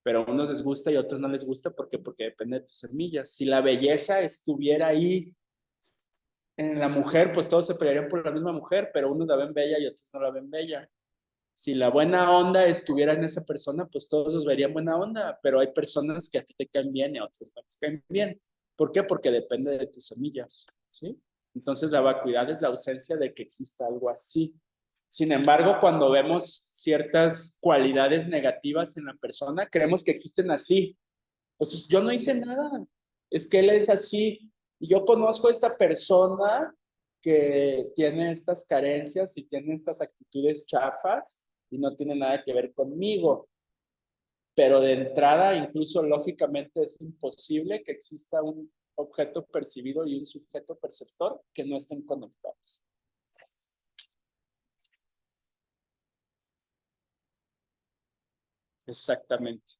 Pero a unos les gusta y a otros no les gusta, ¿por qué? Porque depende de tus semillas. Si la belleza estuviera ahí en la mujer, pues todos se pelearían por la misma mujer, pero unos la ven bella y otros no la ven bella. Si la buena onda estuviera en esa persona, pues todos los verían buena onda, pero hay personas que a ti te caen bien y a otros no les caen bien. ¿Por qué? Porque depende de tus semillas, ¿sí? Entonces la vacuidad es la ausencia de que exista algo así. Sin embargo, cuando vemos ciertas cualidades negativas en la persona, creemos que existen así. Pues yo no hice nada, es que él es así. Y yo conozco a esta persona que tiene estas carencias y tiene estas actitudes chafas y no tiene nada que ver conmigo. Pero de entrada, incluso lógicamente es imposible que exista un objeto percibido y un sujeto perceptor que no estén conectados. Exactamente.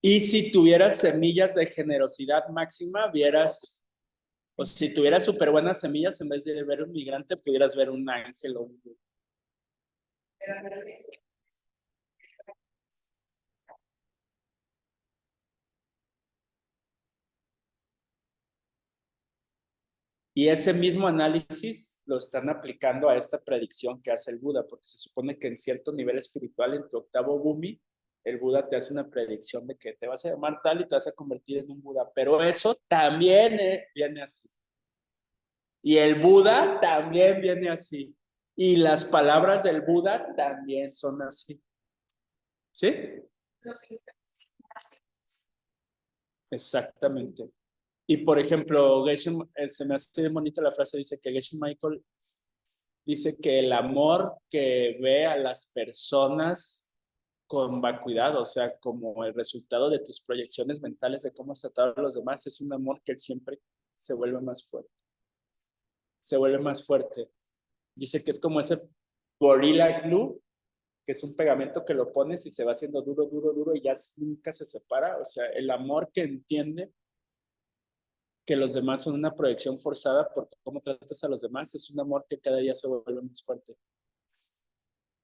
Y si tuvieras semillas de generosidad máxima, vieras, o si tuvieras súper buenas semillas, en vez de ver un migrante, pudieras ver un ángel o un... Y ese mismo análisis lo están aplicando a esta predicción que hace el Buda, porque se supone que en cierto nivel espiritual, en tu octavo Bhumi, el Buda te hace una predicción de que te vas a llamar tal y te vas a convertir en un Buda. Pero eso también viene así. Y el Buda también viene así. Y las palabras del Buda también son así. ¿Sí? Exactamente. Y por ejemplo, se me hace bonita la frase, dice que Geshe Michael dice que el amor que ve a las personas con vacuidad, o sea, como el resultado de tus proyecciones mentales de cómo has tratado a los demás, es un amor que siempre se vuelve más fuerte. Se vuelve más fuerte. Dice que es como ese Gorilla Glue, que es un pegamento que lo pones y se va haciendo duro, duro, duro y ya nunca se separa. O sea, el amor que entiende que los demás son una proyección forzada por cómo tratas a los demás es un amor que cada día se vuelve más fuerte.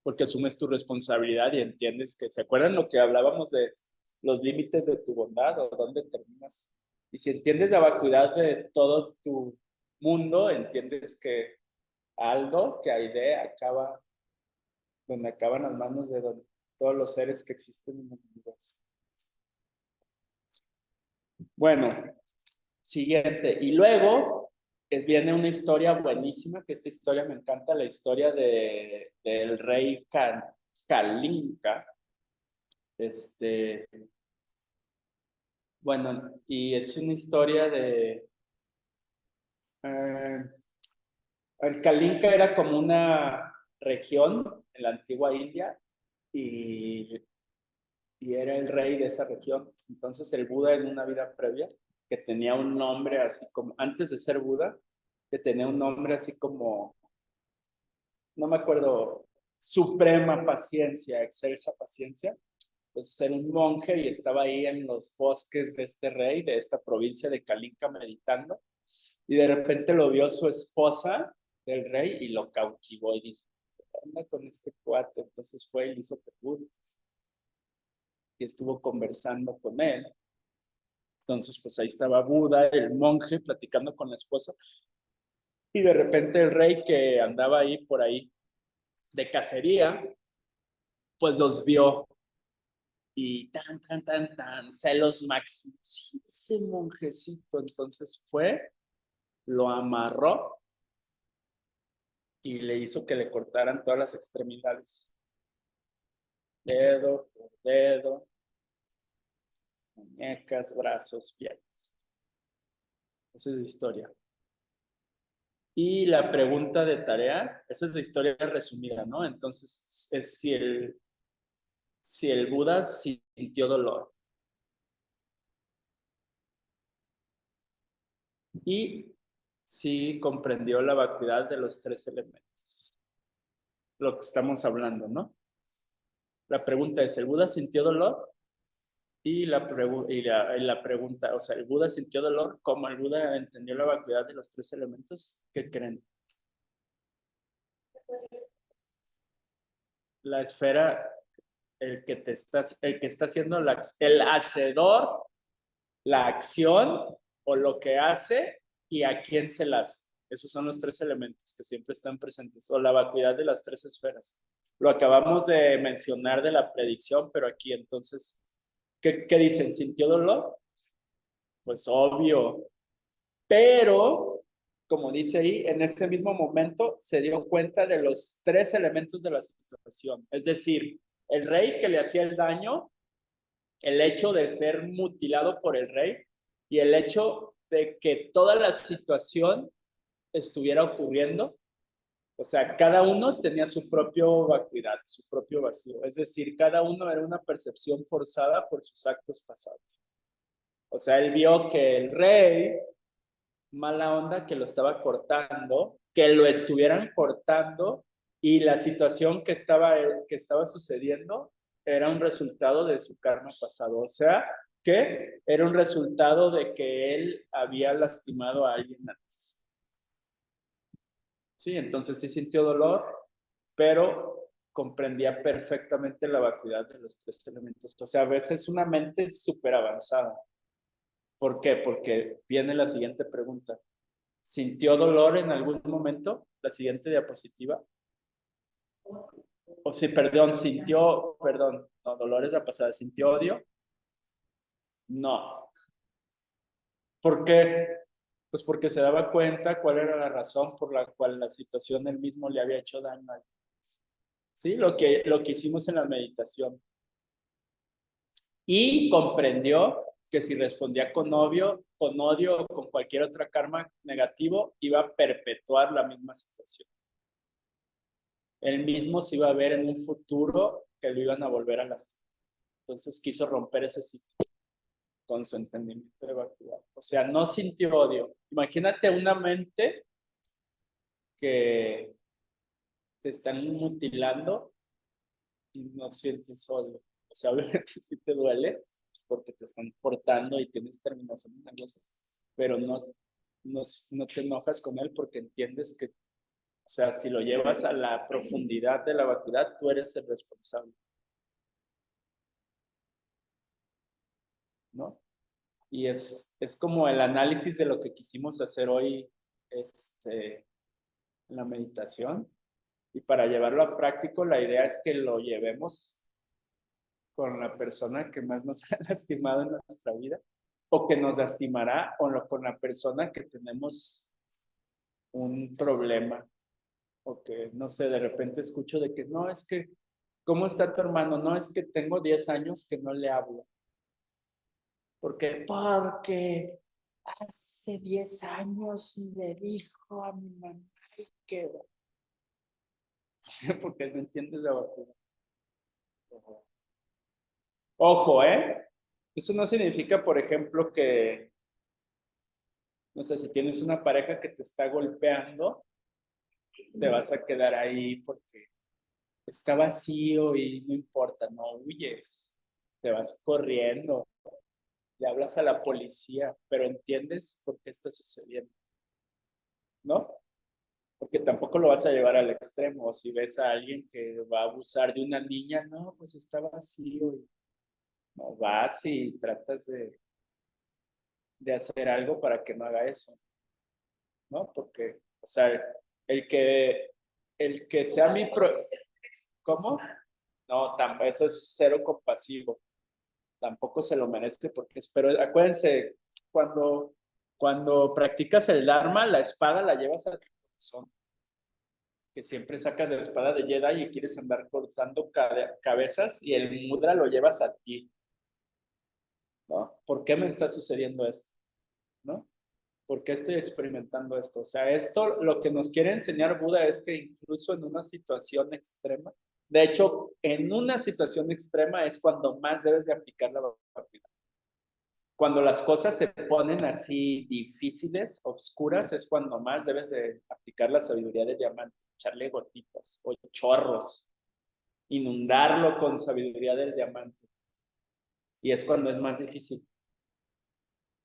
Porque asumes tu responsabilidad y entiendes que, ¿se acuerdan lo que hablábamos de los límites de tu bondad o dónde terminas? Y si entiendes la vacuidad de todo tu mundo, entiendes que algo, que Aide acaba donde acaban las manos de todos los seres que existen en el universo. Bueno, siguiente. Y luego viene una historia buenísima, que esta historia me encanta, la historia del rey Kalinka. Bueno, y es una historia de... Eh, el Kalinka era como una región en la antigua India y, y era el rey de esa región. Entonces el Buda en una vida previa, que tenía un nombre así como, antes de ser Buda, que tenía un nombre así como, no me acuerdo, suprema paciencia, excelsa paciencia, Entonces era un monje y estaba ahí en los bosques de este rey, de esta provincia de Kalinka, meditando. Y de repente lo vio su esposa del rey y lo cautivó y dijo, ¿qué onda con este cuate? Entonces fue y le hizo preguntas y estuvo conversando con él. Entonces, pues ahí estaba Buda, el monje, platicando con la esposa. Y de repente el rey que andaba ahí por ahí de cacería, pues los vio y tan, celos máximos. Ese monjecito entonces fue, lo amarró y le hizo que le cortaran todas las extremidades. Dedo por dedo, muñecas, brazos, piernas. Esa es la historia. Y la pregunta de tarea, esa es la historia resumida, ¿no? Entonces, es si el Buda sintió dolor. Y si comprendió la vacuidad de los tres elementos. Lo que estamos hablando, ¿no? La pregunta es, ¿el Buda sintió dolor? Y la pregunta, o sea, ¿el Buda sintió dolor? ¿Cómo el Buda entendió la vacuidad de los tres elementos? ¿Qué creen? La esfera, el que está haciendo el hacedor, la acción o lo que hace y a quién se la hace. Esos son los tres elementos que siempre están presentes, o la vacuidad de las tres esferas. Lo acabamos de mencionar de la predicción, pero aquí entonces, ¿qué dicen? ¿Sintió dolor? Pues obvio, pero como dice ahí, en ese mismo momento se dio cuenta de los tres elementos de la situación. Es decir, el rey que le hacía el daño, el hecho de ser mutilado por el rey y el hecho de que toda la situación estuviera ocurriendo. O sea, cada uno tenía su propio vacuidad, su propio vacío. Es decir, cada uno era una percepción forzada por sus actos pasados. O sea, él vio que el rey, mala onda, que lo estaba cortando, que lo estuvieran cortando y la situación que estaba sucediendo era un resultado de su karma pasado. O sea, que era un resultado de que él había lastimado a alguien antes. Sí, entonces sí sintió dolor, pero comprendía perfectamente la vacuidad de los tres elementos. O sea, a veces una mente súper avanzada. ¿Por qué? Porque viene la siguiente pregunta. ¿Sintió dolor en algún momento? La siguiente diapositiva. O sí, perdón, no, dolor es la pasada. ¿Sintió odio? No. ¿Por qué? Pues porque se daba cuenta cuál era la razón por la cual la situación él mismo le había hecho daño a él. Sí, lo que hicimos en la meditación. Y comprendió que si respondía con odio o con cualquier otra karma negativo, iba a perpetuar la misma situación. Él mismo se iba a ver en un futuro que lo iban a volver a lastimar. Entonces quiso romper ese ciclo con su entendimiento de vacuidad. O sea, no sintió odio. Imagínate una mente que te están mutilando y no sientes odio. O sea, obviamente sí te duele, pues porque te están cortando y tienes terminación nerviosas, pero no te enojas con él porque entiendes que, o sea, si lo llevas a la profundidad de la vacuidad, tú eres el responsable, ¿no? Y es como el análisis de lo que quisimos hacer hoy en la meditación. Y para llevarlo a práctico, la idea es que lo llevemos con la persona que más nos ha lastimado en nuestra vida o que nos lastimará con la persona que tenemos un problema o que, no sé, de repente escucho de que, no, es que, ¿cómo está tu hermano? No, es que tengo 10 años que no le hablo. Porque hace 10 años le dijo a mi mamá que... Porque no entiendes la vacuna. Ojo, ¿eh? Eso no significa, por ejemplo, que, no sé, si tienes una pareja que te está golpeando, te vas a quedar ahí porque está vacío y no importa, no huyes. te vas corriendo, le hablas a la policía, pero entiendes por qué está sucediendo, ¿no? Porque tampoco lo vas a llevar al extremo. O si ves a alguien que va a abusar de una niña, no, pues está vacío. Y no vas y tratas de hacer algo para que no haga eso, ¿no? Porque, o sea, el que, el que sea mi ¿Cómo? No, eso es cero compasivo. Tampoco se lo merece porque pero acuérdense, cuando practicas el Dharma, la espada la llevas a tu corazón. Que siempre sacas la espada de Jedi y quieres andar cortando cabezas y el mudra lo llevas a ti, ¿no? ¿Por qué me está sucediendo esto? ¿No? ¿Por qué estoy experimentando esto? O sea, esto lo que nos quiere enseñar Buda es que incluso en una situación extrema, de hecho, en una situación extrema es cuando más debes de aplicar la vacuidad. Cuando las cosas se ponen así difíciles, oscuras, es cuando más debes de aplicar la sabiduría de diamante, echarle gotitas o chorros, inundarlo con sabiduría del diamante. Y es cuando es más difícil.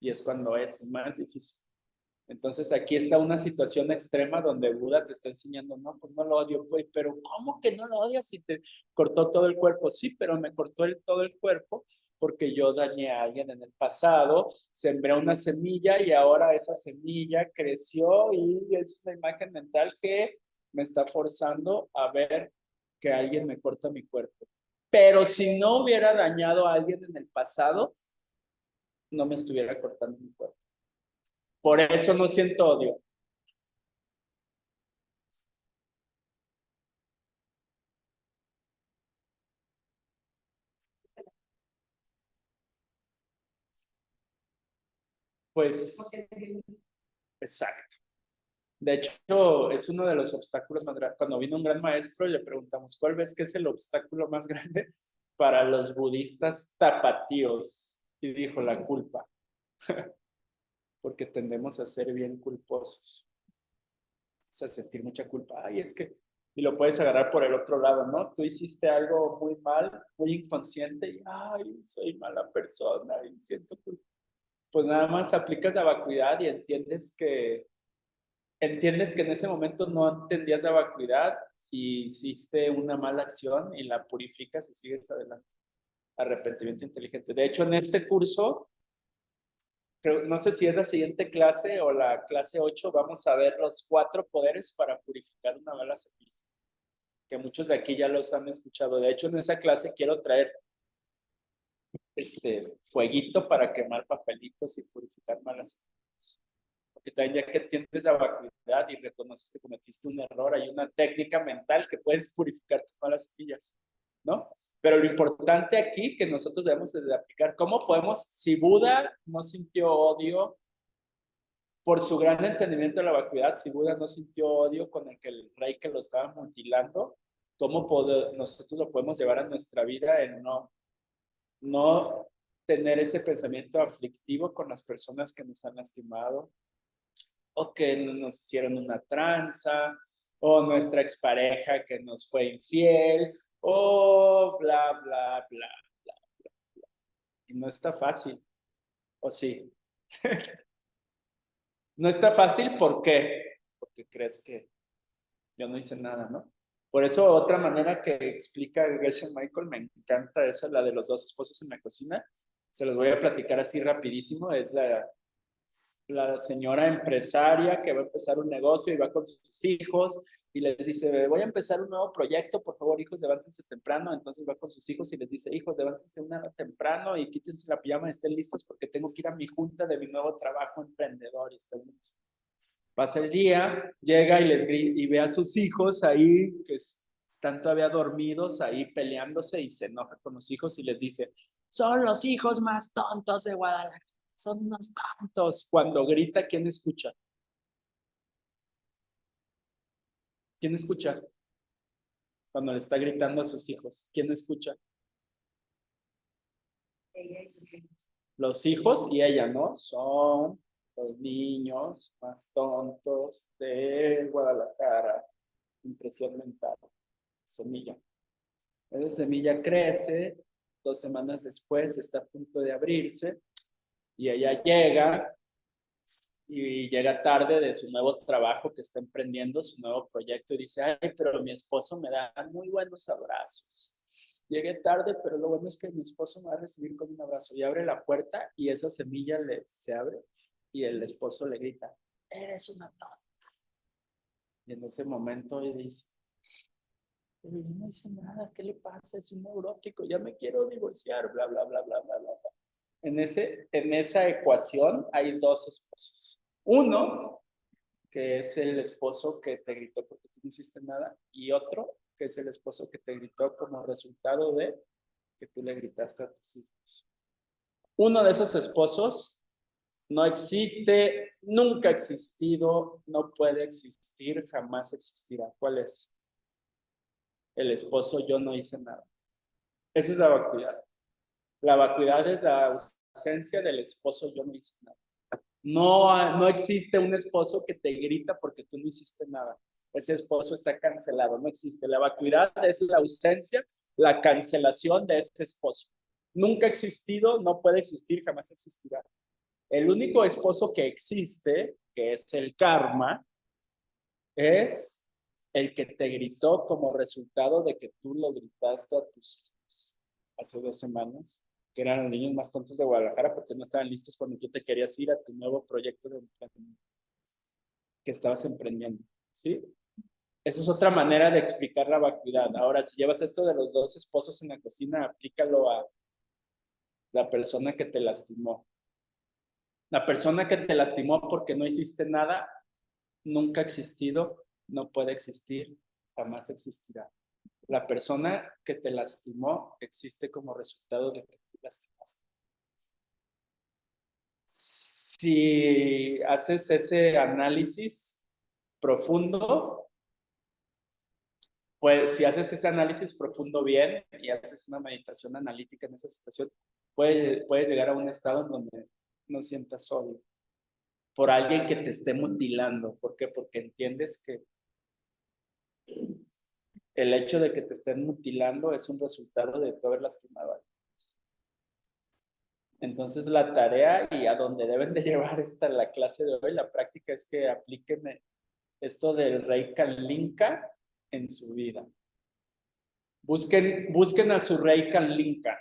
Y es cuando es más difícil. Entonces aquí está una situación extrema donde Buda te está enseñando, no, pues no lo odio, pues, pero ¿cómo que no lo odias si te cortó todo el cuerpo? Sí, pero me cortó todo el cuerpo porque yo dañé a alguien en el pasado, sembré una semilla y ahora esa semilla creció y es una imagen mental que me está forzando a ver que alguien me corta mi cuerpo. Pero si no hubiera dañado a alguien en el pasado, no me estuviera cortando mi cuerpo. Por eso no siento odio. Pues, exacto. De hecho, es uno de los obstáculos más grandes. Cuando vino un gran maestro, le preguntamos, ¿cuál ves que es el obstáculo más grande para los budistas tapatíos? Y dijo, la culpa, porque tendemos a ser bien culposos, o sea, sentir mucha culpa. Ay, es que, y lo puedes agarrar por el otro lado, ¿no? Tú hiciste algo muy mal, muy inconsciente, y, ay, soy mala persona, y siento culpa. Pues nada más aplicas la vacuidad y entiendes que en ese momento no entendías la vacuidad y hiciste una mala acción y la purificas y sigues adelante. Arrepentimiento inteligente. De hecho, en este curso, no sé si es la siguiente clase o la clase 8, vamos a ver los 4 poderes para purificar una mala semilla, que muchos de aquí ya los han escuchado. De hecho, en esa clase quiero traer fueguito para quemar papelitos y purificar malas semillas. Porque también ya que entiendes la vacuidad y reconoces que cometiste un error, hay una técnica mental que puedes purificar tus malas semillas, ¿no? Pero lo importante aquí que nosotros debemos de aplicar, ¿cómo podemos, si Buda no sintió odio por su gran entendimiento de la vacuidad, si Buda no sintió odio con el que el rey que lo estaba mutilando, ¿cómo nosotros lo podemos llevar a nuestra vida en no tener ese pensamiento aflictivo con las personas que nos han lastimado, o que nos hicieron una tranza, o nuestra expareja que nos fue infiel, o bla, bla, bla, bla, bla. Y no está fácil, ¿o sí? No está fácil, ¿por qué? Porque crees que yo no hice nada, ¿no? Por eso otra manera que explica Geshe Michael, me encanta esa, la de los 2 esposos en la cocina, se los voy a platicar así rapidísimo, es la señora empresaria que va a empezar un negocio y va con sus hijos y les dice, voy a empezar un nuevo proyecto, por favor, hijos, levántense temprano. Entonces va con sus hijos y les dice, hijos, levántense una hora temprano y quítense la pijama y estén listos porque tengo que ir a mi junta de mi nuevo trabajo emprendedor y estén listos. Pasa el día, llega y les grita y ve a sus hijos ahí que están todavía dormidos, ahí peleándose y se enoja con los hijos y les dice, son los hijos más tontos de Guadalajara, son unos tontos. Cuando grita, ¿quién escucha? ¿Quién escucha? Cuando le está gritando a sus hijos, ¿quién escucha? Ella y sus hijos. Los hijos y ella, ¿no? Son los niños más tontos de Guadalajara. Impresión mental. Semilla. Esa semilla crece, 2 semanas después está a punto de abrirse y ella llega y llega tarde de su nuevo trabajo que está emprendiendo, su nuevo proyecto, y dice, ay, pero mi esposo me da muy buenos abrazos. Llegué tarde, pero lo bueno es que mi esposo me va a recibir con un abrazo. Y abre la puerta y esa semilla se abre y el esposo le grita, eres una tonta. Y en ese momento ella dice, pero yo no hice nada, ¿qué le pasa? Es un neurótico, ya me quiero divorciar, bla, bla, bla, bla, bla, bla. En esa ecuación hay 2 esposos. Uno, que es el esposo que te gritó porque tú no hiciste nada, y otro, que es el esposo que te gritó como resultado de que tú le gritaste a tus hijos. Uno de esos esposos no existe, nunca ha existido, no puede existir, jamás existirá. ¿Cuál es? El esposo yo no hice nada. Esa es la vacuidad. La vacuidad es la ausencia del esposo yo no hice nada. No existe un esposo que te grita porque tú no hiciste nada. Ese esposo está cancelado, no existe. La vacuidad es la ausencia, la cancelación de ese esposo. Nunca ha existido, no puede existir, jamás existirá. El único esposo que existe, que es el karma, es el que te gritó como resultado de que tú le gritaste a tus hijos hace 2 semanas, que eran los niños más tontos de Guadalajara porque no estaban listos cuando tú te querías ir a tu nuevo proyecto de que estabas emprendiendo, ¿sí? Esa es otra manera de explicar la vacuidad. Ahora, si llevas esto de los 2 esposos en la cocina, aplícalo a la persona que te lastimó. La persona que te lastimó porque no hiciste nada, nunca ha existido, no puede existir, jamás existirá. La persona que te lastimó existe como resultado de que tú lastimaste. Si haces ese análisis profundo, pues si haces ese análisis profundo bien y haces una meditación analítica en esa situación, puedes llegar a un estado en donde no sientas odio por alguien que te esté mutilando. ¿Por qué? Porque entiendes que el hecho de que te estén mutilando es un resultado de tu haber lastimado a alguien. Entonces la tarea y a donde deben de llevar la clase de hoy, la práctica es que apliquen esto del rey Kalinka en su vida. Busquen a su rey Kalinka.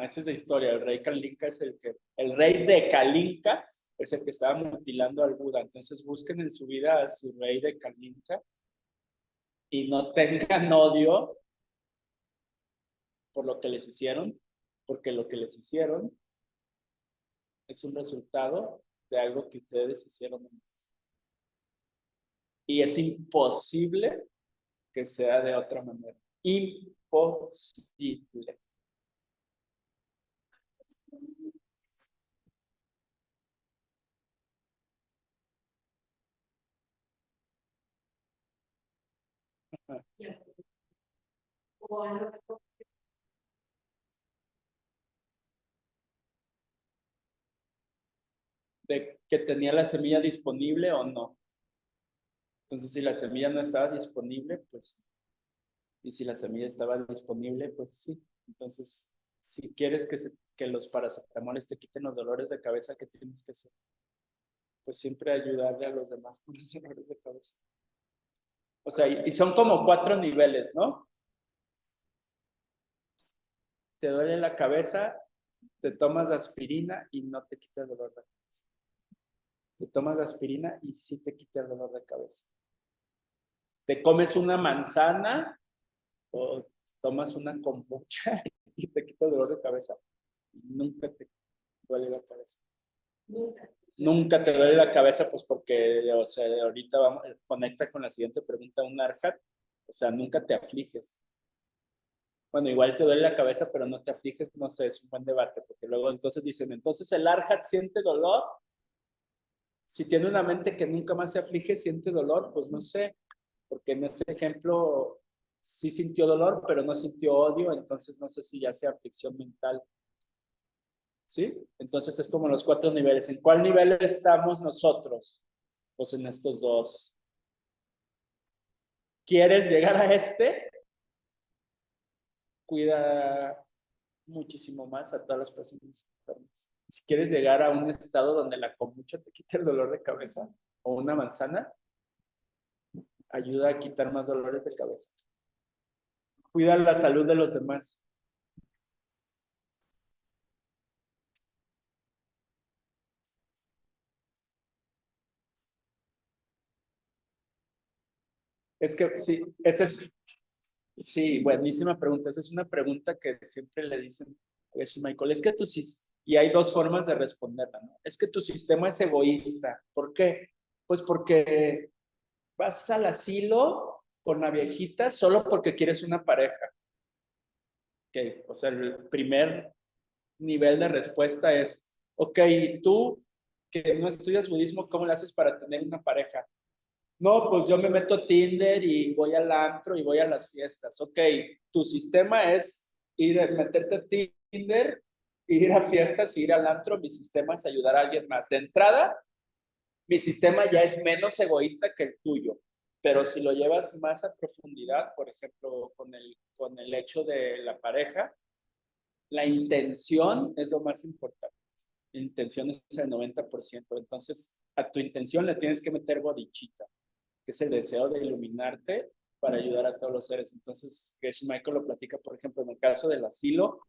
Esa es la historia. El rey Kalinka es el rey de Kalinka es el que estaba mutilando al Buda. Entonces busquen en su vida a su rey de Kalinka y no tengan odio por lo que les hicieron, porque lo que les hicieron es un resultado de algo que ustedes hicieron antes. Y es imposible que sea de otra manera. Imposible. De que tenía la semilla disponible o no. Entonces, si la semilla no estaba disponible, pues, y si la semilla estaba disponible, pues sí. Entonces, si quieres que los paracetamoles te quiten los dolores de cabeza, ¿qué tienes que hacer? Pues siempre ayudarle a los demás con los dolores de cabeza. O sea, y son como 4 niveles, ¿no? Te duele la cabeza, te tomas la aspirina y no te quita el dolor de cabeza. Te tomas la aspirina y sí te quita el dolor de cabeza. Te comes una manzana o tomas una kombucha y te quita el dolor de cabeza. Nunca te duele la cabeza. Nunca te duele la cabeza, pues porque, o sea, ahorita conecta con la siguiente pregunta, un arhat. O sea, nunca te afliges. Bueno, igual te duele la cabeza, pero no te afliges, no sé, es un buen debate, porque luego entonces dicen, entonces el arhat siente dolor. Si tiene una mente que nunca más se aflige, siente dolor, pues no sé, porque en ese ejemplo sí sintió dolor, pero no sintió odio, entonces no sé si ya sea aflicción mental. ¿Sí? Entonces es como los 4 niveles. ¿En cuál nivel estamos nosotros? Pues en estos 2. ¿Quieres llegar a este? cuida muchísimo más a todas las personas enfermas. Si quieres llegar a un estado donde la kombucha te quite el dolor de cabeza o una manzana, ayuda a quitar más dolores de cabeza. Cuida la salud de los demás. Es que sí, esa es, sí, buenísima pregunta. Esa es una pregunta que siempre le dicen a Geshe Michael. Es que y hay dos formas de responderla, ¿no? Es que tu sistema es egoísta. ¿Por qué? Pues porque vas al asilo con la viejita solo porque quieres una pareja. Ok, o sea, el primer nivel de respuesta es, ok, ¿y tú que no estudias budismo, cómo le haces para tener una pareja? No, pues yo me meto a Tinder y voy al antro y voy a las fiestas. Ok, tu sistema es meterte a Tinder, ir a fiestas, ir al antro. Mi sistema es ayudar a alguien más. De entrada, mi sistema ya es menos egoísta que el tuyo. Pero si lo llevas más a profundidad, por ejemplo, con el hecho de la pareja, la intención es lo más importante. La intención es el 90%. Entonces, a tu intención le tienes que meter bodichita, que es el deseo de iluminarte para ayudar a todos los seres. Entonces, Geshe Michael lo platica, por ejemplo, en el caso del asilo,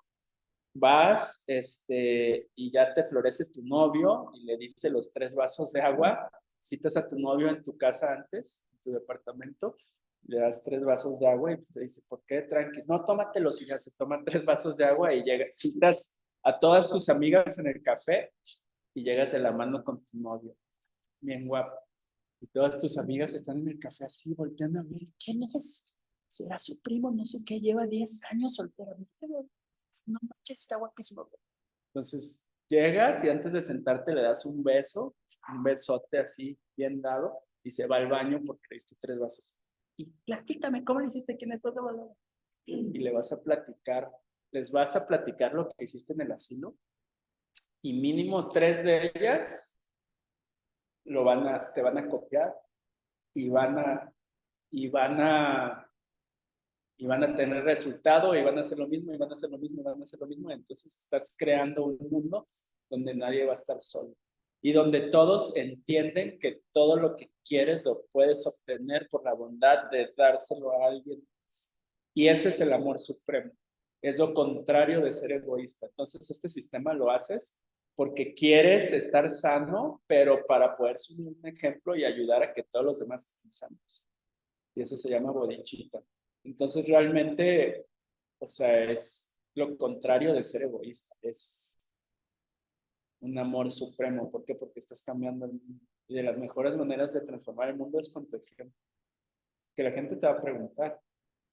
vas y ya te florece tu novio y le dice los 3 vasos de agua, citas a tu novio en tu casa antes, en tu departamento, le das 3 vasos de agua y pues te dice, ¿por qué tranquis? No, tómatelos y ya se toman 3 vasos de agua y citas a todas tus amigas en el café y llegas de la mano con tu novio, bien guapo. Y todas tus amigas están en el café así, volteando a ver, ¿quién es? ¿Será su primo? No sé qué, lleva 10 años soltero. No manches, está guapísimo. Entonces, llegas y antes de sentarte le das un beso, un besote así, bien dado, y se va al baño porque le diste 3 vasos. Y platícame, ¿cómo le hiciste? ¿Quién es? Y le vas a platicar, les vas a platicar lo que hiciste en el asilo, y mínimo 3 de ellas te van a copiar y y van a, y van a tener resultado y van a hacer lo mismo y van a hacer lo mismo y van a hacer lo mismo. Entonces estás creando un mundo donde nadie va a estar solo y donde todos entienden que todo lo que quieres lo puedes obtener por la bondad de dárselo a alguien más. Y ese es el amor supremo. Es lo contrario de ser egoísta. Entonces este sistema lo haces porque quieres estar sano, pero para poder subir un ejemplo y ayudar a que todos los demás estén sanos. Y eso se llama bodichita. Entonces realmente, o sea, es lo contrario de ser egoísta, es un amor supremo. ¿Por qué? Porque estás cambiando el mundo. Y de las mejores maneras de transformar el mundo es con tu ejemplo. Que la gente te va a preguntar,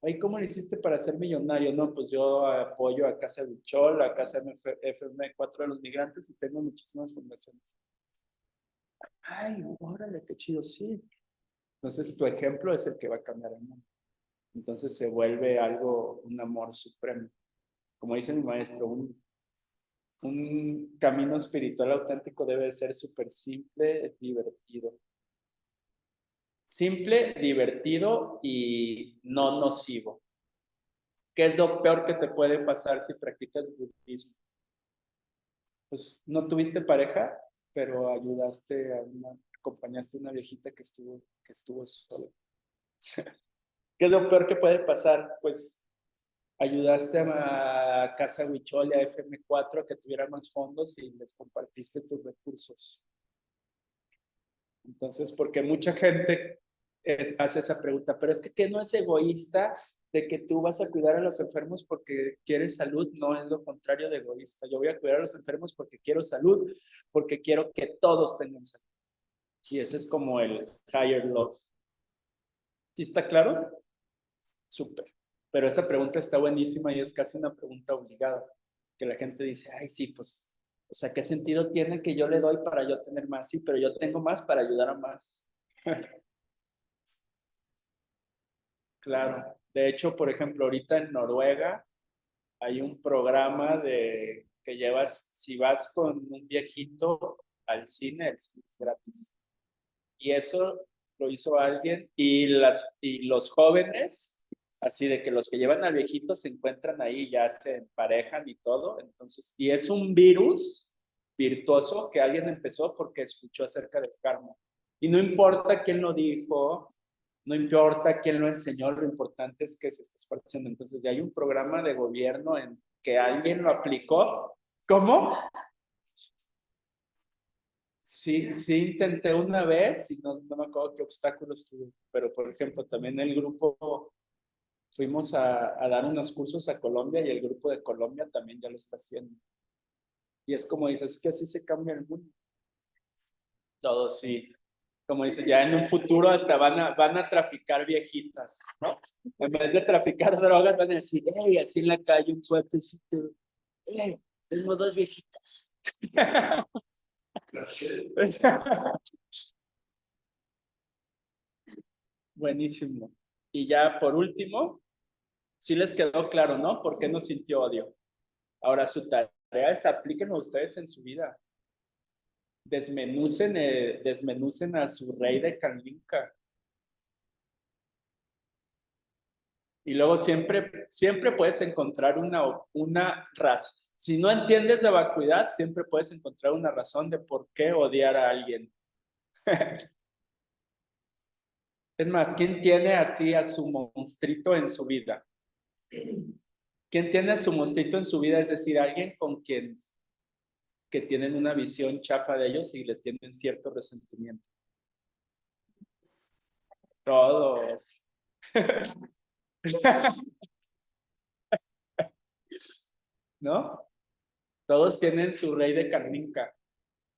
ay, ¿cómo le hiciste para ser millonario? No, pues yo apoyo a Casa Bichol, a Casa FM4 de los Migrantes y tengo muchísimas fundaciones. Ay, órale, qué chido, sí. Entonces tu ejemplo es el que va a cambiar el mundo. Entonces se vuelve algo, un amor supremo. Como dice mi maestro, un camino espiritual auténtico debe ser súper simple, divertido. Simple, divertido y no nocivo. ¿Qué es lo peor que te puede pasar si practicas budismo? Pues no tuviste pareja, pero acompañaste a una viejita que estuvo sola. ¿Qué es lo peor que puede pasar? Pues ayudaste a Casa Huichol y a FM4 a que tuviera más fondos y les compartiste tus recursos. Entonces, porque mucha gente hace esa pregunta, pero es que ¿qué no es egoísta de que tú vas a cuidar a los enfermos porque quieres salud? No es lo contrario de egoísta. Yo voy a cuidar a los enfermos porque quiero salud, porque quiero que todos tengan salud. Y ese es como el higher love. ¿Sí está claro? Súper. Pero esa pregunta está buenísima y es casi una pregunta obligada. Que la gente dice, ay, sí, pues, o sea, ¿qué sentido tiene que yo le doy para yo tener más? Sí, pero yo tengo más para ayudar a más. Claro. De hecho, por ejemplo, ahorita en Noruega hay un programa que llevas, si vas con un viejito al cine, el cine es gratis. Y eso lo hizo alguien y los jóvenes Así de que los que llevan al viejito se encuentran ahí, ya se emparejan y todo. Entonces, y es un virus virtuoso que alguien empezó porque escuchó acerca del karma. Y no importa quién lo dijo, no importa quién lo enseñó, lo importante es que se está esparciendo. Entonces, ya hay un programa de gobierno en que alguien lo aplicó. ¿Cómo? Sí, sí intenté una vez y no me acuerdo qué obstáculos tuve, pero por ejemplo, también el grupo, fuimos a dar unos cursos a Colombia y el grupo de Colombia también ya lo está haciendo. Y es como dices, es que así se cambia el mundo. Todo sí. Como dice, ya en un futuro hasta van a traficar viejitas, ¿no? En vez de traficar drogas, van a decir, hey, así en la calle un cuatecito, hey, tengo 2 viejitas. Buenísimo. Y ya por último, sí les quedó claro, ¿no? ¿Por qué no sintió odio? Ahora su tarea es aplíquenlo ustedes en su vida. Desmenucen a su rey de Kalinka. Y luego siempre puedes encontrar una razón. Si no entiendes de vacuidad, siempre puedes encontrar una razón de por qué odiar a alguien. Es más, ¿quién tiene así a su monstruito en su vida? ¿Quién tiene a su monstruito en su vida? Es decir, alguien con quien que tienen una visión chafa de ellos y le tienen cierto resentimiento. Todos. ¿No? Todos tienen su rey de Karminka,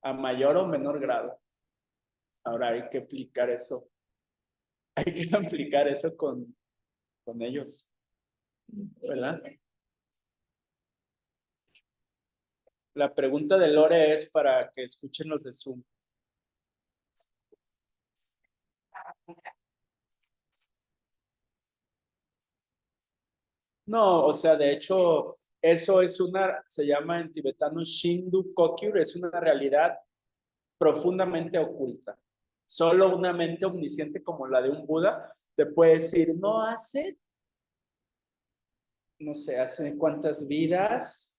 a mayor o menor grado. Ahora hay que aplicar eso. Hay que aplicar eso con ellos. ¿Verdad? La pregunta de Lore es para que escuchen los de Zoom. No, o sea, de hecho, eso es se llama en tibetano Shindu Kokyur, es una realidad profundamente oculta. Solo una mente omnisciente como la de un Buda te puede decir, no hace, no sé, hace cuántas vidas,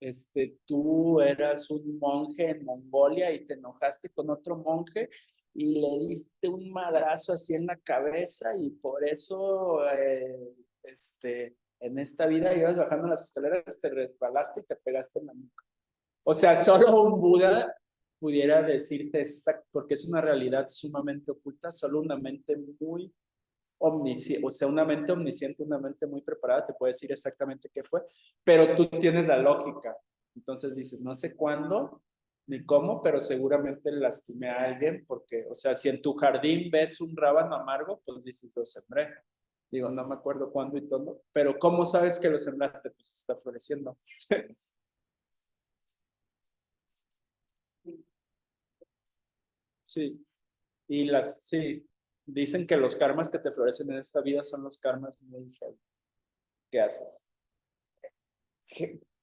tú eras un monje en Mongolia y te enojaste con otro monje y le diste un madrazo así en la cabeza y por eso, en esta vida ibas bajando las escaleras, te resbalaste y te pegaste en la nuca. O sea, solo un Buda pudiera decirte exacto, porque es una realidad sumamente oculta, solo una mente muy omnisciente, o sea, una mente omnisciente, una mente muy preparada te puede decir exactamente qué fue, pero tú tienes la lógica. Entonces dices, no sé cuándo ni cómo, pero seguramente lastimé a alguien porque, o sea, si en tu jardín ves un rábano amargo, pues dices, lo sembré. Digo, no me acuerdo cuándo y todo, pero ¿cómo sabes que lo sembraste? Pues está floreciendo. Sí, sí, dicen que los karmas que te florecen en esta vida son los karmas muy heavy que haces,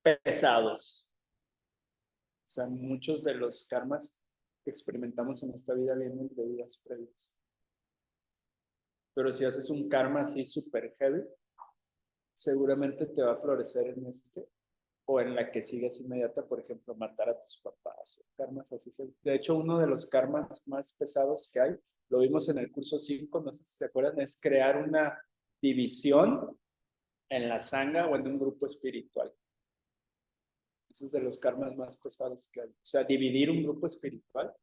pesados. O sea, muchos de los karmas que experimentamos en esta vida vienen de vidas previas. Pero si haces un karma así súper heavy, seguramente te va a florecer en o en la que sigues inmediata, por ejemplo, matar a tus papás, o karmas así. De hecho, uno de los karmas más pesados que hay, lo vimos en el curso 5, no sé si se acuerdan, es crear una división en la sangha o en un grupo espiritual. Ese es de los karmas más pesados que hay. O sea, dividir un grupo espiritual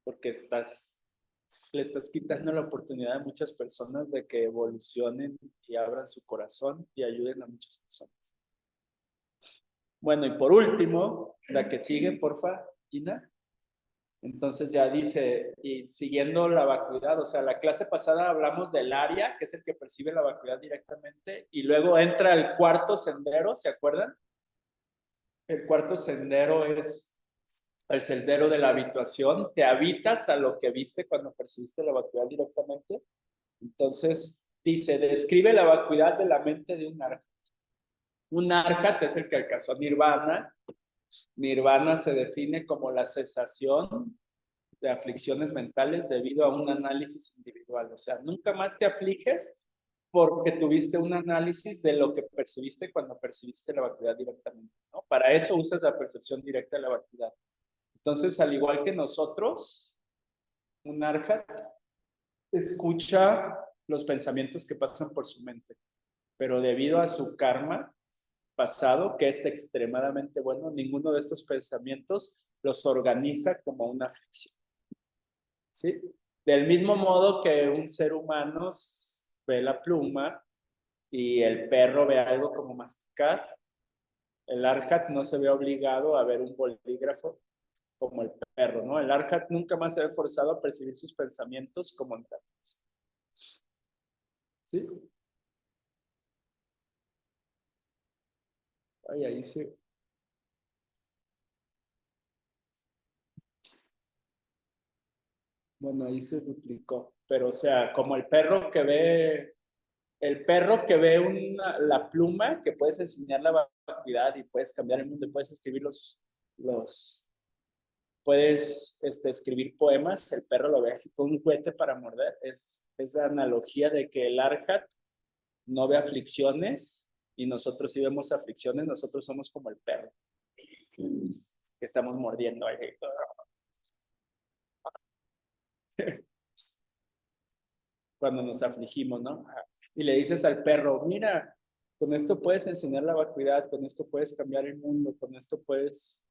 porque le estás quitando la oportunidad a muchas personas de que evolucionen y abran su corazón y ayuden a muchas personas. Bueno, y por último, la que sigue, porfa, Ina. Entonces ya dice, y siguiendo la vacuidad, o sea, la clase pasada hablamos del área, que es el que percibe la vacuidad directamente, y luego entra el cuarto sendero, ¿se acuerdan? El cuarto sendero es el sendero de la habituación, te habitas a lo que viste cuando percibiste la vacuidad directamente. Entonces, dice, describe la vacuidad de la mente de un arhat. Un arhat es el que alcanzó nirvana. Nirvana se define como la cesación de aflicciones mentales debido a un análisis individual. O sea, nunca más te afliges porque tuviste un análisis de lo que percibiste cuando percibiste la vacuidad directamente, ¿no? Para eso usas la percepción directa de la vacuidad. Entonces, al igual que nosotros, un arhat escucha los pensamientos que pasan por su mente, pero debido a su karma pasado, que es extremadamente bueno, ninguno de estos pensamientos los organiza como una aflicción. ¿Sí? Del mismo modo que un ser humano ve la pluma y el perro ve algo como masticar, el arhat no se ve obligado a ver un bolígrafo como el perro, ¿no? El arhat nunca más se ve forzado a percibir sus pensamientos como tales. ¿Sí? Ay, ahí sí. Bueno, ahí se duplicó. Pero, o sea, como el perro que ve la pluma, que puedes enseñar la vacuidad y puedes cambiar el mundo, y puedes escribir puedes escribir poemas, el perro lo ve con un juguete para morder. Es la analogía de que el arhat no ve aflicciones y nosotros sí vemos aflicciones, nosotros somos como el perro, que estamos mordiendo ahí. Cuando nos afligimos, ¿no? Y le dices al perro, mira, con esto puedes enseñar la vacuidad, con esto puedes cambiar el mundo, con esto puedes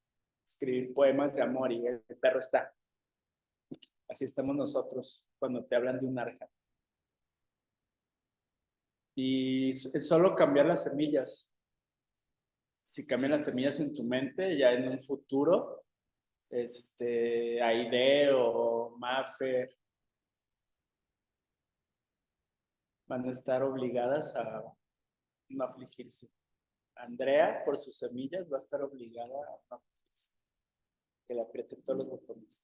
escribir poemas de amor y el perro está. Así estamos nosotros cuando te hablan de un arca. Y es solo cambiar las semillas. Si cambian las semillas en tu mente, ya en un futuro, Aide o Mafer van a estar obligadas a no afligirse. Andrea, por sus semillas, va a estar obligada a no afligirse. Que le aprieten todos los botones.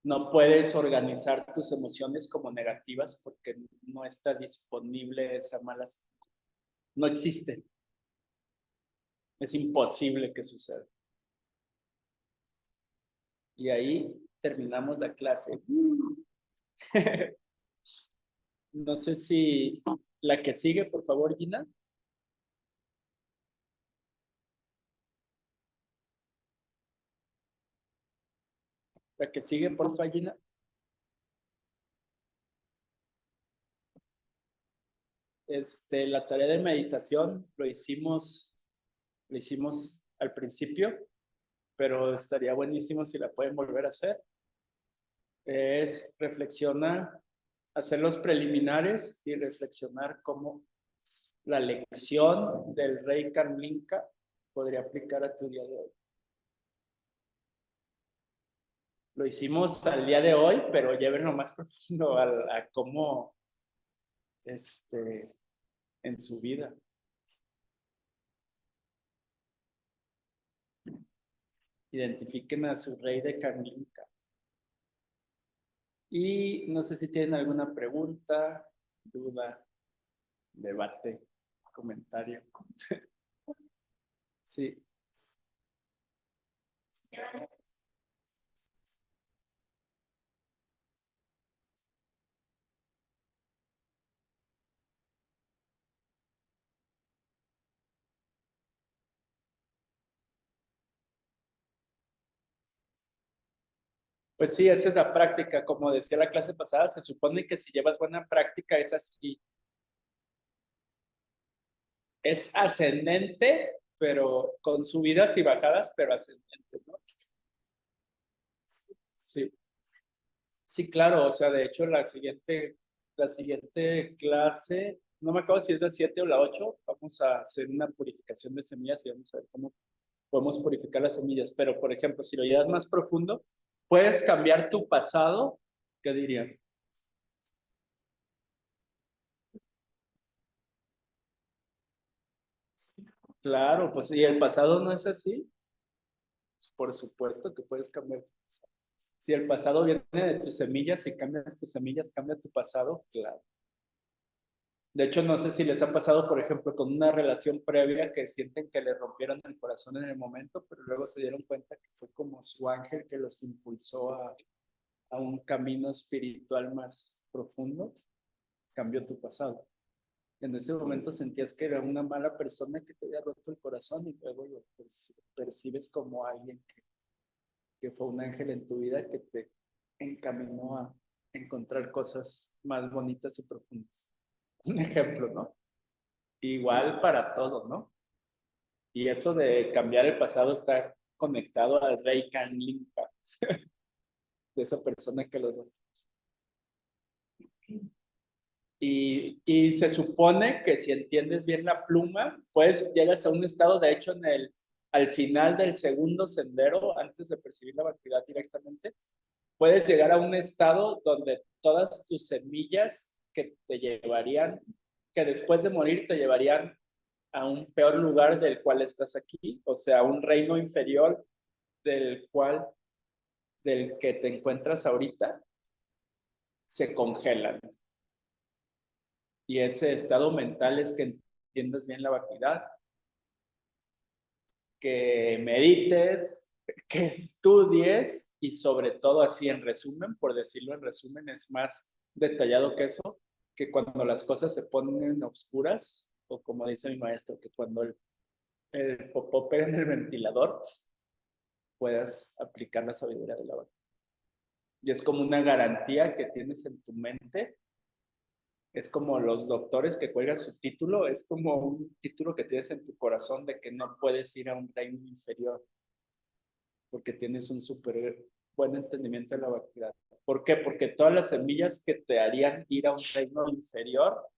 No puedes organizar tus emociones como negativas porque no está disponible esa mala. No existe. Es imposible que suceda. Y ahí terminamos la clase. No sé si la que sigue, por favor, Gina. La que sigue, por favor, Gina. La tarea de meditación lo hicimos al principio, pero estaría buenísimo si la pueden volver a hacer. Es reflexionar, hacer los preliminares y reflexionar cómo la lección del rey Kamlinka podría aplicar a tu día de hoy. Lo hicimos al día de hoy, pero llévenlo más profundo a cómo en su vida. Identifiquen a su rey de Kamlinka. Y no sé si tienen alguna pregunta, duda, debate, comentario. Sí. Pues sí, esa es la práctica. Como decía la clase pasada, se supone que si llevas buena práctica es así. Es ascendente, pero con subidas y bajadas, pero ascendente, ¿no? Sí. Sí, claro, o sea, de hecho la siguiente clase, no me acuerdo si es la 7 o la 8, vamos a hacer una purificación de semillas y vamos a ver cómo podemos purificar las semillas. Pero, por ejemplo, si lo llevas más profundo, puedes cambiar tu pasado, ¿qué dirían? Claro, pues si el pasado no es así, pues, por supuesto que puedes cambiar tu pasado. Si el pasado viene de tus semillas y cambias tus semillas, cambia tu pasado, claro. De hecho, no sé si les ha pasado, por ejemplo, con una relación previa que sienten que les rompieron el corazón en el momento, pero luego se dieron cuenta que fue como su ángel que los impulsó a un camino espiritual más profundo, cambió tu pasado. En ese momento sentías que era una mala persona que te había roto el corazón y luego lo percibes como alguien que fue un ángel en tu vida que te encaminó a encontrar cosas más bonitas y profundas. Un ejemplo, ¿no? Igual para todo, ¿no? Y eso de cambiar el pasado está conectado al Rey Kanlinka, de esa persona que los dos. Y se supone que si entiendes bien la pluma, pues llegas a un estado, de hecho, al final del segundo sendero, antes de percibir la vacuidad directamente, puedes llegar a un estado donde todas tus semillas que te llevarían, que después de morir te llevarían a un peor lugar del cual estás aquí, o sea, un reino inferior del que te encuentras ahorita, se congelan. Y ese estado mental es que entiendas bien la vacuidad, que medites, que estudies y sobre todo así en resumen, por decirlo en resumen, es más detallado que eso, que cuando las cosas se ponen oscuras, o como dice mi maestro, que cuando el popó pega en el ventilador, puedas aplicar la sabiduría de la vacuidad. Y es como una garantía que tienes en tu mente. Es como los doctores que cuelgan su título, es como un título que tienes en tu corazón de que no puedes ir a un reino inferior porque tienes un súper buen entendimiento de la vacuidad. ¿Por qué? Porque todas las semillas que te harían ir a un reino inferior,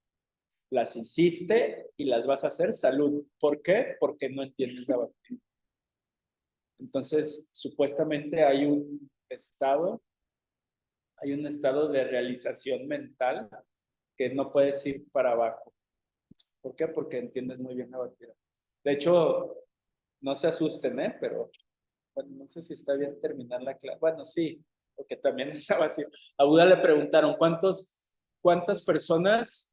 las hiciste y las vas a hacer salud. ¿Por qué? Porque no entiendes la vacuidad. Entonces, supuestamente hay un estado de realización mental que no puedes ir para abajo. ¿Por qué? Porque entiendes muy bien la vacuidad. De hecho, no se asusten, pero bueno, no sé si está bien terminar la clase. Bueno, sí, porque también está vacío. A Buda le preguntaron, ¿cuántas personas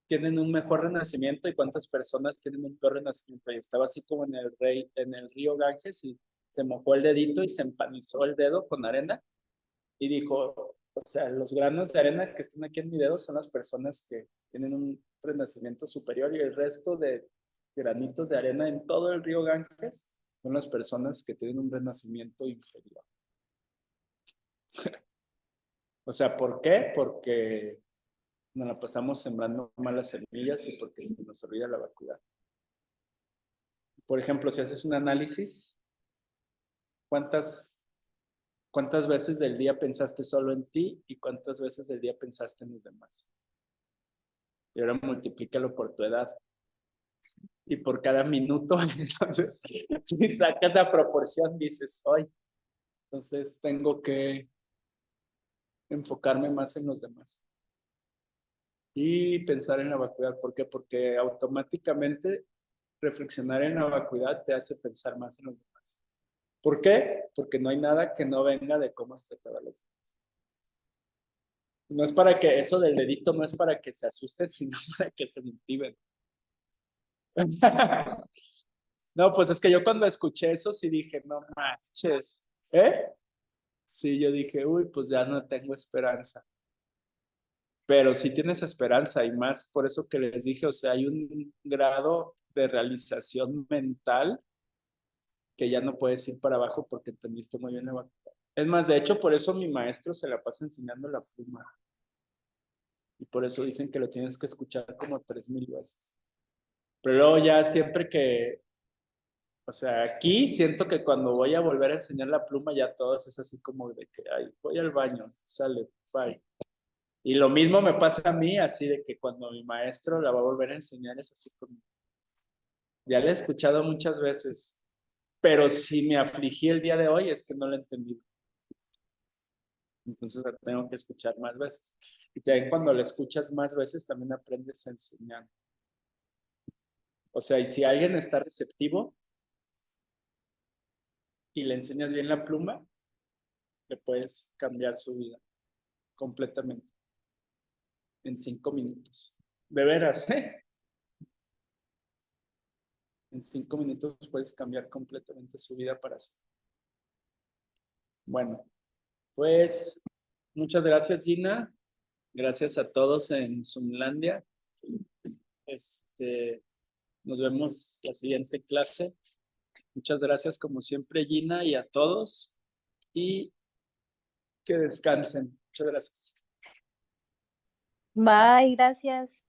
tienen un mejor renacimiento y cuántas personas tienen un peor renacimiento? Y estaba así como en el río Ganges y se mojó el dedito y se empanizó el dedo con arena y dijo, o sea, los granos de arena que están aquí en mi dedo son las personas que tienen un renacimiento superior y el resto de granitos de arena en todo el río Ganges son las personas que tienen un renacimiento inferior. O sea, ¿por qué? Porque nos la pasamos sembrando malas semillas y porque se nos olvida la vacuidad. Por ejemplo, si haces un análisis, ¿cuántas, ¿cuántas veces del día pensaste solo en ti y cuántas veces del día pensaste en los demás? Y ahora multiplícalo por tu edad y por cada minuto. Entonces, si sacas la proporción, dices, hoy, entonces tengo que enfocarme más en los demás y pensar en la vacuidad. ¿Por qué? Porque automáticamente reflexionar en la vacuidad te hace pensar más en los demás. ¿Por qué? Porque no hay nada que no venga de cómo has tratado a los demás. No es para que eso del dedito no es para que se asusten, sino para que se motiven. No, pues es que yo cuando escuché eso sí dije, no manches, ¿eh? Sí, yo dije, uy, pues ya no tengo esperanza. Pero sí tienes esperanza y más por eso que les dije, o sea, hay un grado de realización mental que ya no puedes ir para abajo porque entendiste muy bien la vacuidad. Es más, de hecho, por eso mi maestro se la pasa enseñando la pluma. Y por eso dicen que lo tienes que escuchar como 3000 veces. Pero luego ya siempre que, o sea, aquí siento que cuando voy a volver a enseñar la pluma, ya todos es así como de que, ay, voy al baño, sale, bye. Y lo mismo me pasa a mí, así de que cuando mi maestro la va a volver a enseñar es así como, ya la he escuchado muchas veces, pero si me afligí el día de hoy es que no la entendí. Entonces la tengo que escuchar más veces. Y también cuando la escuchas más veces también aprendes a enseñar. O sea, y si alguien está receptivo y le enseñas bien la pluma, le puedes cambiar su vida completamente en 5 minutos. De veras, ¿eh? En 5 minutos puedes cambiar completamente su vida para siempre. Bueno, pues muchas gracias, Gina. Gracias a todos en Zoomlandia. Nos vemos la siguiente clase. Muchas gracias como siempre, Gina, y a todos. Y que descansen. Muchas gracias. Bye, gracias.